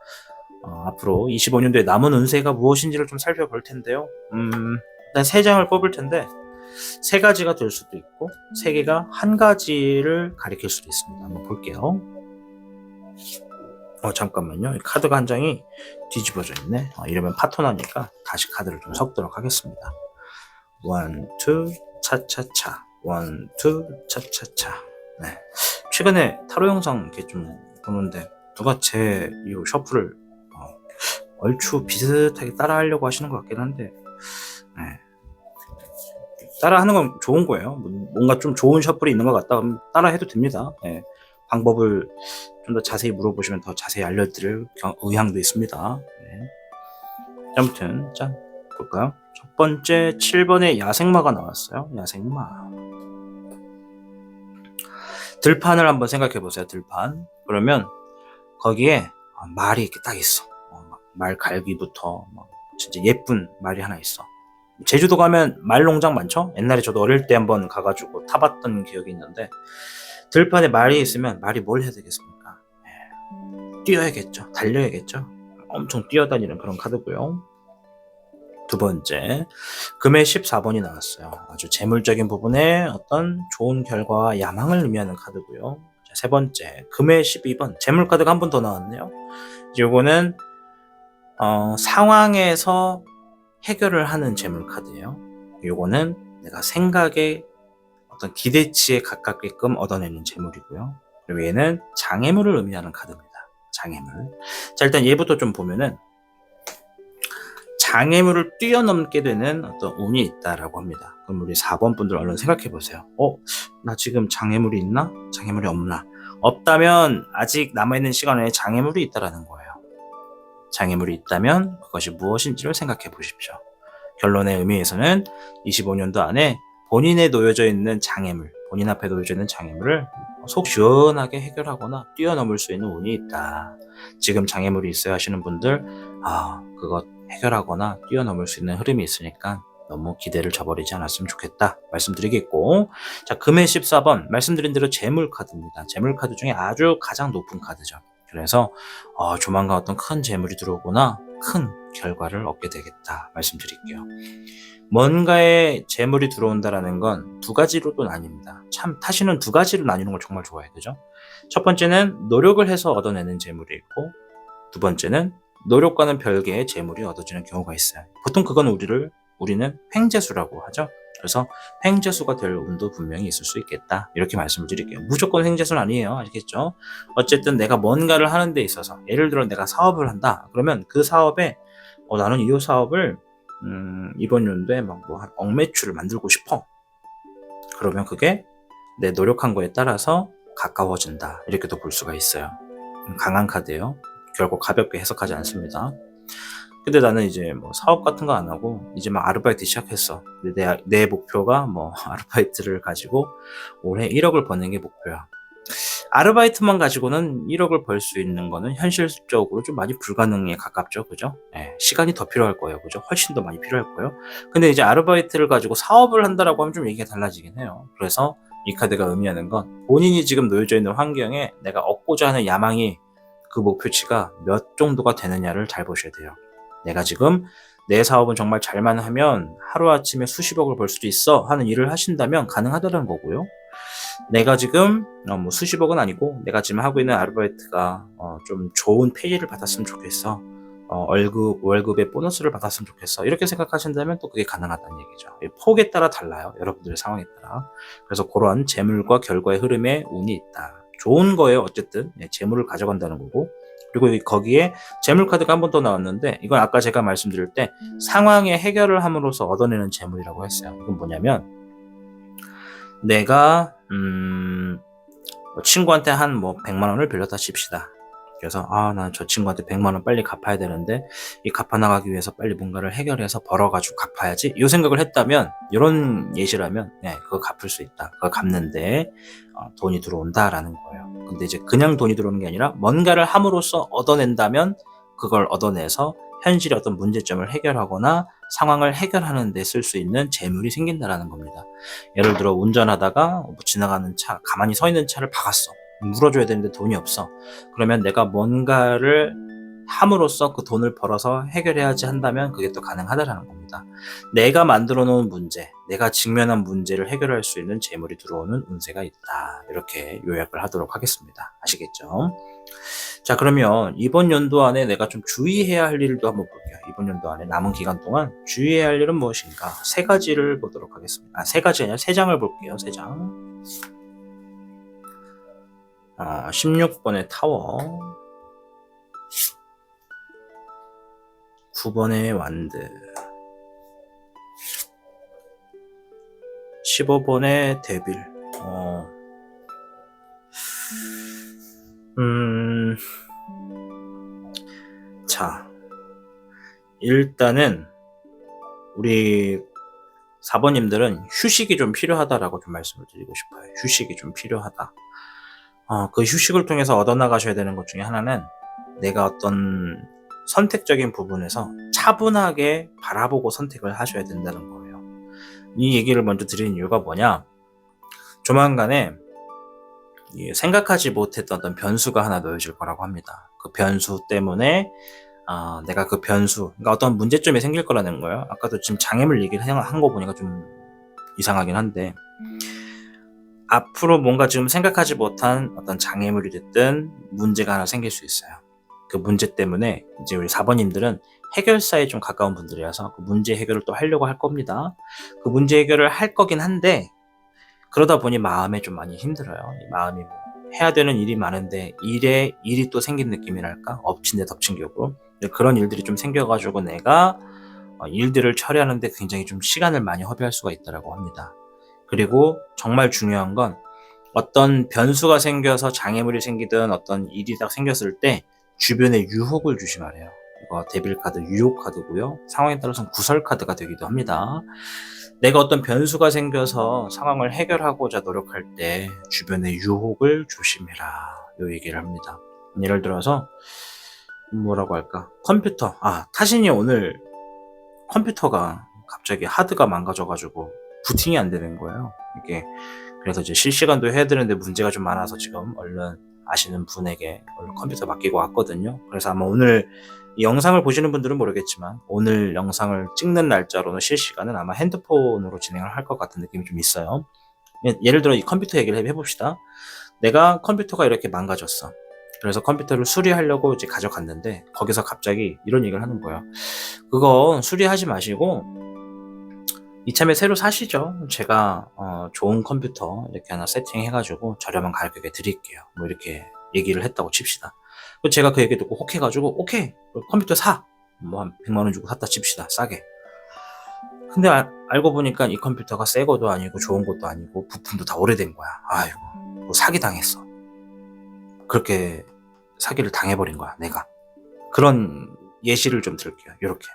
앞으로 25년도에 남은 운세가 무엇인지를 좀 살펴볼 텐데요. 일단 3장을 뽑을 텐데 3가지가 될 수도 있고 3개가 한 가지를 가리킬 수도 있습니다. 한번 볼게요. 잠깐만요. 카드가 한 장이 뒤집어져 있네. 이러면 파토나니까 다시 카드를 좀 섞도록 하겠습니다. 1, 2, 차차차. 1, 2, 차차차. 네. 최근에 타로 영상 이렇게 좀 보는데 누가 제 이 셔플을 얼추 비슷하게 따라하려고 하시는 것 같긴 한데, 네. 따라하는 건 좋은 거예요. 뭔가 좀 좋은 셔플이 있는 것 같다 그러면 따라해도 됩니다. 네. 방법을 좀 더 자세히 물어보시면 더 자세히 알려드릴 의향도 있습니다. 네. 아무튼 짠 볼까요? 첫 번째 7번에 야생마가 나왔어요. 야생마. 들판을 한번 생각해 보세요. 들판. 그러면 거기에 말이 이렇게 딱 있어. 말 갈기부터 진짜 예쁜 말이 하나 있어. 제주도 가면 말 농장 많죠? 옛날에 저도 어릴 때 한번 가가지고 타봤던 기억이 있는데 들판에 말이 있으면 말이 뭘 해야 되겠습니까? 뛰어야겠죠. 달려야겠죠. 엄청 뛰어다니는 그런 카드고요. 두 번째, 금의 14번이 나왔어요. 아주 재물적인 부분에 어떤 좋은 결과와 야망을 의미하는 카드고요. 세 번째, 금의 12번, 재물 카드가 한 번 더 나왔네요. 요거는 상황에서 해결을 하는 재물 카드예요. 요거는 내가 생각에 어떤 기대치에 가깝게끔 얻어내는 재물이고요. 그리고 얘는 장애물을 의미하는 카드입니다. 장애물. 자, 일단 얘부터 좀 보면은 장애물을 뛰어넘게 되는 어떤 운이 있다라고 합니다. 그럼 우리 4번 분들 얼른 생각해 보세요. 나 지금 장애물이 있나? 장애물이 없나? 없다면 아직 남아있는 시간에 장애물이 있다라는 거예요. 장애물이 있다면 그것이 무엇인지를 생각해 보십시오. 결론의 의미에서는 25년도 안에 본인에 놓여져 있는 장애물, 본인 앞에 놓여져 있는 장애물을 속 시원하게 해결하거나 뛰어넘을 수 있는 운이 있다. 지금 장애물이 있어야 하시는 분들, 그것 해결하거나 뛰어넘을 수 있는 흐름이 있으니까 너무 기대를 저버리지 않았으면 좋겠다 말씀드리겠고, 자, 금의 14번 말씀드린 대로 재물 카드입니다. 재물 카드 중에 아주 가장 높은 카드죠. 그래서 조만간 어떤 큰 재물이 들어오거나 큰 결과를 얻게 되겠다 말씀드릴게요. 뭔가의 재물이 들어온다라는 건 두 가지로 또 나뉩니다. 참 타시는 두 가지로 나뉘는 걸 정말 좋아해요. 그죠? 첫 번째는 노력을 해서 얻어내는 재물이 있고, 두 번째는 노력과는 별개의 재물이 얻어지는 경우가 있어요. 보통 그건 우리는 횡재수라고 하죠. 그래서 횡재수가 될 운도 분명히 있을 수 있겠다. 이렇게 말씀을 드릴게요. 무조건 횡재수는 아니에요. 아시겠죠? 어쨌든 내가 뭔가를 하는 데 있어서, 예를 들어 내가 사업을 한다. 그러면 그 사업에 나는 이 사업을 이번 연도에 한 억매출을 만들고 싶어. 그러면 그게 내 노력한 거에 따라서 가까워진다. 이렇게도 볼 수가 있어요. 강한 카드예요. 결국 가볍게 해석하지 않습니다. 근데 나는 이제 사업 같은 거 안 하고 이제 막 아르바이트 시작했어. 근데 내 목표가 아르바이트를 가지고 올해 1억을 버는 게 목표야. 아르바이트만 가지고는 1억을 벌 수 있는 거는 현실적으로 좀 많이 불가능에 가깝죠. 그죠? 시간이 더 필요할 거예요. 그죠? 훨씬 더 많이 필요할 거예요. 근데 이제 아르바이트를 가지고 사업을 한다라고 하면 좀 얘기가 달라지긴 해요. 그래서 이 카드가 의미하는 건 본인이 지금 놓여져 있는 환경에 내가 얻고자 하는 야망이 그 목표치가 몇 정도가 되느냐를 잘 보셔야 돼요. 내가 지금 내 사업은 정말 잘만 하면 하루아침에 수십억을 벌 수도 있어 하는 일을 하신다면 가능하다는 거고요. 내가 지금 수십억은 아니고 내가 지금 하고 있는 아르바이트가 좀 좋은 페이를 받았으면 좋겠어. 월급의 보너스를 받았으면 좋겠어. 이렇게 생각하신다면 또 그게 가능하다는 얘기죠. 폭에 따라 달라요. 여러분들의 상황에 따라. 그래서 그런 재물과 결과의 흐름에 운이 있다. 좋은 거예요. 어쨌든 재물을 가져간다는 거고. 그리고 거기에 재물 카드가 한 번 더 나왔는데, 이건 아까 제가 말씀드릴 때 상황의 해결을 함으로써 얻어내는 재물이라고 했어요. 이건 뭐냐면 내가 친구한테 한 100만 원을 빌렸다 칩시다. 느껴서 난 저 친구한테 100만 원 빨리 갚아야 되는데 이 갚아 나가기 위해서 빨리 뭔가를 해결해서 벌어 가지고 갚아야지. 요 생각을 했다면 요런 예시라면 그거 갚을 수 있다. 그거 갚는데 돈이 들어온다라는 거예요. 근데 이제 그냥 돈이 들어오는 게 아니라 뭔가를 함으로써 얻어낸다면 그걸 얻어내서 현실의 어떤 문제점을 해결하거나 상황을 해결하는 데 쓸 수 있는 재물이 생긴다라는 겁니다. 예를 들어 운전하다가 지나가는 차, 가만히 서 있는 차를 박았어. 물어줘야 되는데 돈이 없어. 그러면 내가 뭔가를 함으로써 그 돈을 벌어서 해결해야지 한다면 그게 또 가능하다라는 겁니다. 내가 만들어 놓은 문제, 내가 직면한 문제를 해결할 수 있는 재물이 들어오는 운세가 있다. 이렇게 요약을 하도록 하겠습니다. 아시겠죠? 자, 그러면 이번 연도 안에 내가 좀 주의해야 할 일도 한번 볼게요. 이번 연도 안에 남은 기간 동안 주의해야 할 일은 무엇인가? 세 가지를 보도록 하겠습니다. 세 가지 아니라 세 장을 볼게요. 세 장. 16번의 타워, 9번의 완드, 15번의 데빌. 자, 일단은 우리 4번님들은 휴식이 좀 필요하다라고 좀 말씀을 드리고 싶어요. 휴식이 좀 필요하다. 그 휴식을 통해서 얻어나가셔야 되는 것 중에 하나는 내가 어떤 선택적인 부분에서 차분하게 바라보고 선택을 하셔야 된다는 거예요. 이 얘기를 먼저 드리는 이유가 뭐냐? 조만간에 생각하지 못했던 어떤 변수가 하나 놓여질 거라고 합니다. 그 변수 때문에 내가 그 변수, 그러니까 어떤 문제점이 생길 거라는 거예요. 아까도 지금 장애물 얘기를 한 거 보니까 좀 이상하긴 한데 앞으로 뭔가 지금 생각하지 못한 어떤 장애물이 됐든 문제가 하나 생길 수 있어요. 그 문제 때문에 이제 우리 4번님들은 해결사에 좀 가까운 분들이라서 그 문제 해결을 또 하려고 할 겁니다. 그 문제 해결을 할 거긴 한데 그러다 보니 마음에 좀 많이 힘들어요. 이 마음이 해야 되는 일이 많은데 일이 또 생긴 느낌이랄까? 엎친 데 덮친 격으로 그런 일들이 좀 생겨가지고 내가 일들을 처리하는데 굉장히 좀 시간을 많이 허비할 수가 있다고 합니다. 그리고 정말 중요한 건 어떤 변수가 생겨서 장애물이 생기든 어떤 일이 딱 생겼을 때 주변에 유혹을 조심하래요. 이거 데빌 카드 유혹 카드고요. 상황에 따라서는 구설 카드가 되기도 합니다. 내가 어떤 변수가 생겨서 상황을 해결하고자 노력할 때 주변의 유혹을 조심해라. 요 얘기를 합니다. 예를 들어서 뭐라고 할까? 컴퓨터. 타신이 오늘 컴퓨터가 갑자기 하드가 망가져가지고 부팅이 안 되는 거예요. 이게 그래서 이제 실시간도 해야 되는데 문제가 좀 많아서 지금 얼른 아시는 분에게 얼른 컴퓨터 맡기고 왔거든요. 그래서 아마 오늘 이 영상을 보시는 분들은 모르겠지만 오늘 영상을 찍는 날짜로는 실시간은 아마 핸드폰으로 진행을 할 것 같은 느낌이 좀 있어요. 예를 들어 이 컴퓨터 얘기를 해봅시다. 내가 컴퓨터가 이렇게 망가졌어. 그래서 컴퓨터를 수리하려고 이제 가져갔는데 거기서 갑자기 이런 얘기를 하는 거예요. 그거 수리하지 마시고 이참에 새로 사시죠. 제가 좋은 컴퓨터 이렇게 하나 세팅해가지고 저렴한 가격에 드릴게요. 뭐 이렇게 얘기를 했다고 칩시다. 제가 그 얘기 듣고 혹해가지고 오케이 컴퓨터 사. 뭐 한 100만 원 주고 샀다 칩시다. 싸게. 근데 알고 보니까 이 컴퓨터가 새 것도 아니고 좋은 것도 아니고 부품도 다 오래된 거야. 아이고 뭐 사기 당했어. 그렇게 사기를 당해버린 거야 내가. 그런 예시를 좀 들게요. 이렇게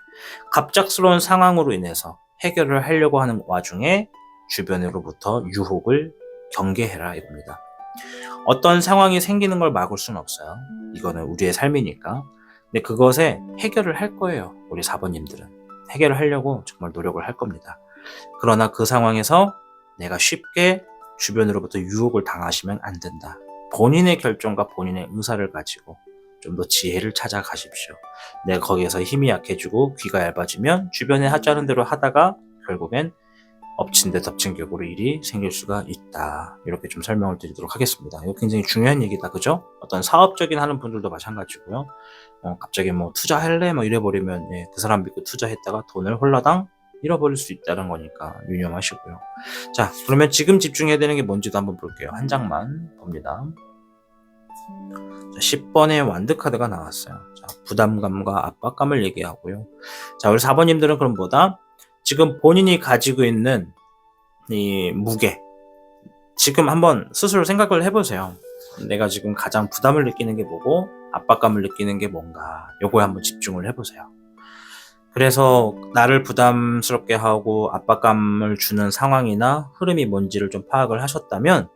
갑작스러운 상황으로 인해서 해결을 하려고 하는 와중에 주변으로부터 유혹을 경계해라 이겁니다. 어떤 상황이 생기는 걸 막을 수는 없어요. 이거는 우리의 삶이니까. 근데 그것에 해결을 할 거예요. 우리 4번님들은. 해결을 하려고 정말 노력을 할 겁니다. 그러나 그 상황에서 내가 쉽게 주변으로부터 유혹을 당하시면 안 된다. 본인의 결정과 본인의 의사를 가지고 좀 더 지혜를 찾아가십시오. 내가 거기에서 힘이 약해지고 귀가 얇아지면 주변에 하자는 대로 하다가 결국엔 엎친 데 덮친 격으로 일이 생길 수가 있다. 이렇게 좀 설명을 드리도록 하겠습니다. 이거 굉장히 중요한 얘기다. 그죠? 어떤 사업적인 하는 분들도 마찬가지고요. 갑자기 뭐 투자할래? 뭐 이래버리면 그 사람 믿고 투자했다가 돈을 홀라당 잃어버릴 수 있다는 거니까 유념하시고요. 자, 그러면 지금 집중해야 되는 게 뭔지도 한번 볼게요. 한 장만 봅니다. 자, 10번의 완드 카드가 나왔어요. 자, 부담감과 압박감을 얘기하고요. 자, 우리 4번님들은 그럼 뭐다? 지금 본인이 가지고 있는 이 무게, 지금 한번 스스로 생각을 해보세요. 내가 지금 가장 부담을 느끼는 게 뭐고 압박감을 느끼는 게 뭔가, 요거에 한번 집중을 해보세요. 그래서 나를 부담스럽게 하고 압박감을 주는 상황이나 흐름이 뭔지를 좀 파악을 하셨다면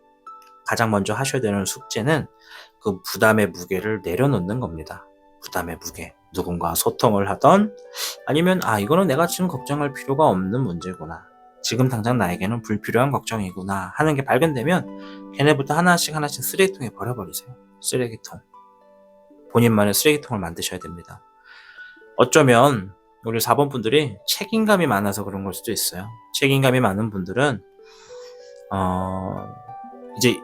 가장 먼저 하셔야 되는 숙제는 그 부담의 무게를 내려놓는 겁니다. 부담의 무게. 누군가 소통을 하던, 아니면 이거는 내가 지금 걱정할 필요가 없는 문제구나, 지금 당장 나에게는 불필요한 걱정이구나 하는 게 발견되면 걔네부터 하나씩 쓰레기통에 버려버리세요. 쓰레기통. 본인만의 쓰레기통을 만드셔야 됩니다. 어쩌면 우리 4번 분들이 책임감이 많아서 그런 걸 수도 있어요. 책임감이 많은 분들은 이제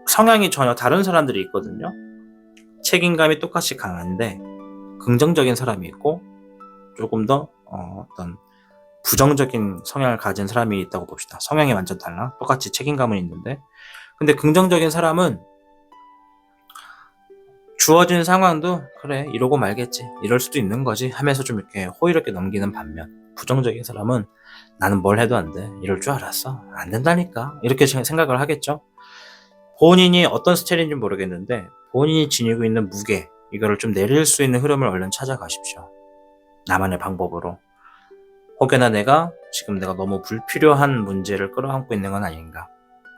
성향이 전혀 다른 사람들이 있거든요. 책임감이 똑같이 강한데 긍정적인 사람이 있고 조금 더 어떤 부정적인 성향을 가진 사람이 있다고 봅시다. 성향이 완전 달라. 똑같이 책임감은 있는데, 근데 긍정적인 사람은 주어진 상황도 그래 이러고 말겠지, 이럴 수도 있는 거지 하면서 좀 이렇게 호의롭게 넘기는 반면, 부정적인 사람은 나는 뭘 해도 안 돼, 이럴 줄 알았어, 안 된다니까, 이렇게 생각을 하겠죠. 본인이 어떤 스타일인지 모르겠는데 본인이 지니고 있는 무게, 이거를 좀 내릴 수 있는 흐름을 얼른 찾아가십시오. 나만의 방법으로. 혹여나 지금 내가 너무 불필요한 문제를 끌어안고 있는 건 아닌가,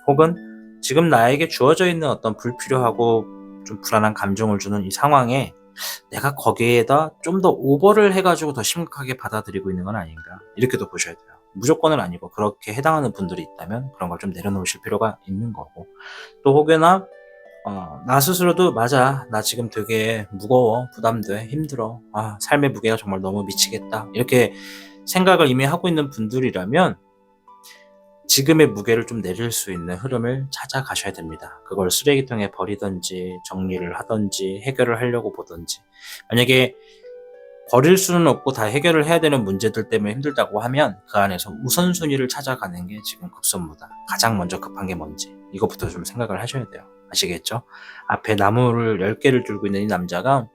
혹은 지금 나에게 주어져 있는 어떤 불필요하고 좀 불안한 감정을 주는 이 상황에 내가 거기에다 좀 더 오버를 해가지고 더 심각하게 받아들이고 있는 건 아닌가, 이렇게도 보셔야 돼요. 무조건은 아니고 그렇게 해당하는 분들이 있다면 그런 걸 좀 내려놓으실 필요가 있는 거고, 또 혹여나 나 스스로도 맞아, 나 지금 되게 무거워, 부담돼, 힘들어, 삶의 무게가 정말 너무 미치겠다, 이렇게 생각을 이미 하고 있는 분들이라면 지금의 무게를 좀 내릴 수 있는 흐름을 찾아가셔야 됩니다. 그걸 쓰레기통에 버리든지 정리를 하든지 해결을 하려고 보든지. 만약에 버릴 수는 없고 다 해결을 해야 되는 문제들 때문에 힘들다고 하면 그 안에서 우선순위를 찾아가는 게 지금 급선무다. 가장 먼저 급한 게 뭔지 이것부터 좀 생각을 하셔야 돼요. 아시겠죠? 앞에 나무를 10개를 들고 있는 이 남자가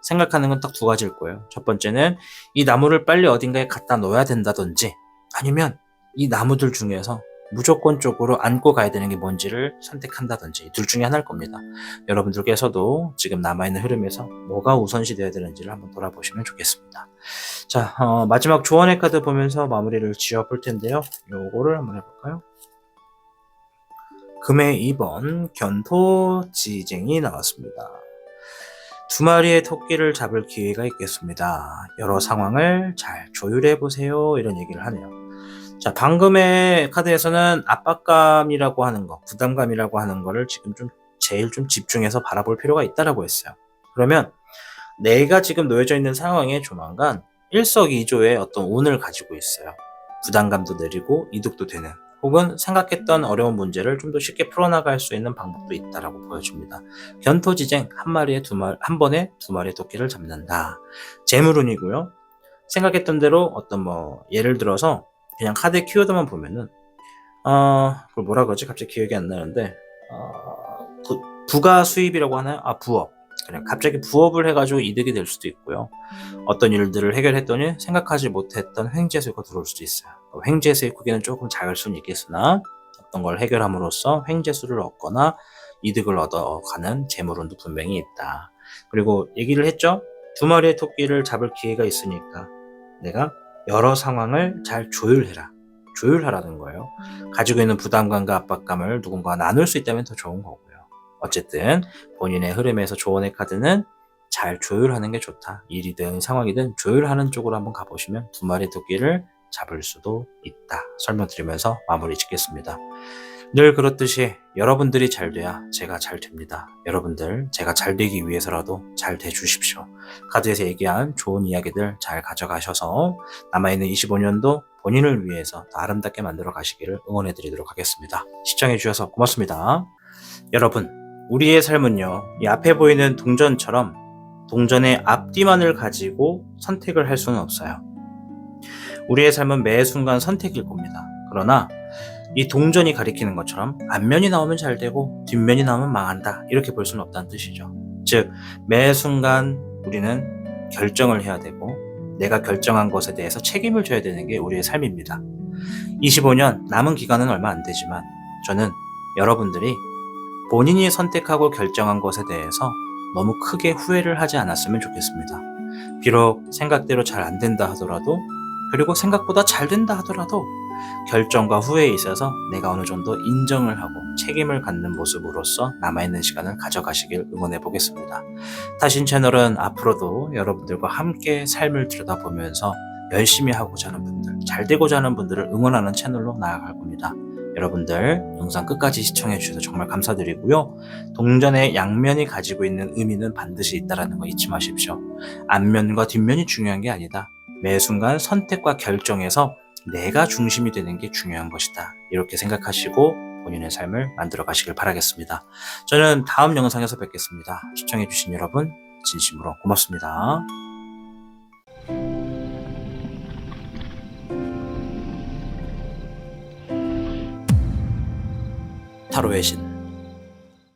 생각하는 건 딱 2가지일 거예요. 첫 번째는 이 나무를 빨리 어딘가에 갖다 놓아야 된다든지, 아니면 이 나무들 중에서 무조건적으로 안고 가야 되는 게 뭔지를 선택한다든지, 둘 중에 하나일 겁니다. 여러분들께서도 지금 남아있는 흐름에서 뭐가 우선시 되어야 되는지를 한번 돌아보시면 좋겠습니다. 자, 마지막 조언의 카드 보면서 마무리를 지어볼 텐데요. 요거를 한번 해볼까요? 금의 2번 견토지쟁이 나왔습니다. 2마리의 토끼를 잡을 기회가 있겠습니다. 여러 상황을 잘 조율해보세요, 이런 얘기를 하네요. 자, 방금의 카드에서는 압박감이라고 하는 거, 부담감이라고 하는 거를 지금 제일 집중해서 바라볼 필요가 있다라고 했어요. 그러면 내가 지금 놓여져 있는 상황에 조만간 일석이조의 어떤 운을 가지고 있어요. 부담감도 내리고 이득도 되는, 혹은 생각했던 어려운 문제를 좀 더 쉽게 풀어나갈 수 있는 방법도 있다라고 보여줍니다. 견토지쟁, 한 번에 2마리의 토끼를 잡는다. 재물운이고요. 생각했던 대로 예를 들어서 그냥 카드 키워드만 보면은 그걸 뭐라 그러지? 갑자기 기억이 안 나는데 부가 수입이라고 하나요? 부업. 그냥 갑자기 부업을 해가지고 이득이 될 수도 있고요. 어떤 일들을 해결했더니 생각하지 못했던 횡재 수익이 들어올 수도 있어요. 횡재 수익 크기는 조금 작을 수는 있겠으나 어떤 걸 해결함으로써 횡재 수를 얻거나 이득을 얻어가는 재물운도 분명히 있다. 그리고 얘기를 했죠. 2마리의 토끼를 잡을 기회가 있으니까 내가 여러 상황을 잘 조율하라는 거예요. 가지고 있는 부담감과 압박감을 누군가와 나눌 수 있다면 더 좋은 거고요. 어쨌든 본인의 흐름에서 조언의 카드는 잘 조율하는 게 좋다. 일이든 상황이든 조율하는 쪽으로 한번 가보시면 2마리 토끼를 잡을 수도 있다. 설명드리면서 마무리 짓겠습니다. 늘 그렇듯이 여러분들이 잘 돼야 제가 잘 됩니다. 여러분들 제가 잘 되기 위해서라도 잘 돼 주십시오. 카드에서 얘기한 좋은 이야기들 잘 가져가셔서 남아있는 25년도 본인을 위해서 더 아름답게 만들어 가시기를 응원해 드리도록 하겠습니다. 시청해 주셔서 고맙습니다. 여러분, 우리의 삶은요, 이 앞에 보이는 동전처럼 동전의 앞뒤만을 가지고 선택을 할 수는 없어요. 우리의 삶은 매 순간 선택일 겁니다. 그러나 이 동전이 가리키는 것처럼 앞면이 나오면 잘 되고 뒷면이 나오면 망한다, 이렇게 볼 수는 없다는 뜻이죠. 즉, 매 순간 우리는 결정을 해야 되고 내가 결정한 것에 대해서 책임을 져야 되는 게 우리의 삶입니다. 25년 남은 기간은 얼마 안 되지만 저는 여러분들이 본인이 선택하고 결정한 것에 대해서 너무 크게 후회를 하지 않았으면 좋겠습니다. 비록 생각대로 잘 안 된다 하더라도, 그리고 생각보다 잘 된다 하더라도 결정과 후회에 있어서 내가 어느 정도 인정을 하고 책임을 갖는 모습으로서 남아있는 시간을 가져가시길 응원해 보겠습니다. 타신 채널은 앞으로도 여러분들과 함께 삶을 들여다보면서 열심히 하고자 하는 분들, 잘 되고자 하는 분들을 응원하는 채널로 나아갈 겁니다. 여러분들 영상 끝까지 시청해 주셔서 정말 감사드리고요. 동전의 양면이 가지고 있는 의미는 반드시 있다는 거 잊지 마십시오. 앞면과 뒷면이 중요한 게 아니다. 매 순간 선택과 결정에서 내가 중심이 되는 게 중요한 것이다. 이렇게 생각하시고 본인의 삶을 만들어 가시길 바라겠습니다. 저는 다음 영상에서 뵙겠습니다. 시청해 주신 여러분 진심으로 고맙습니다. 타로의 신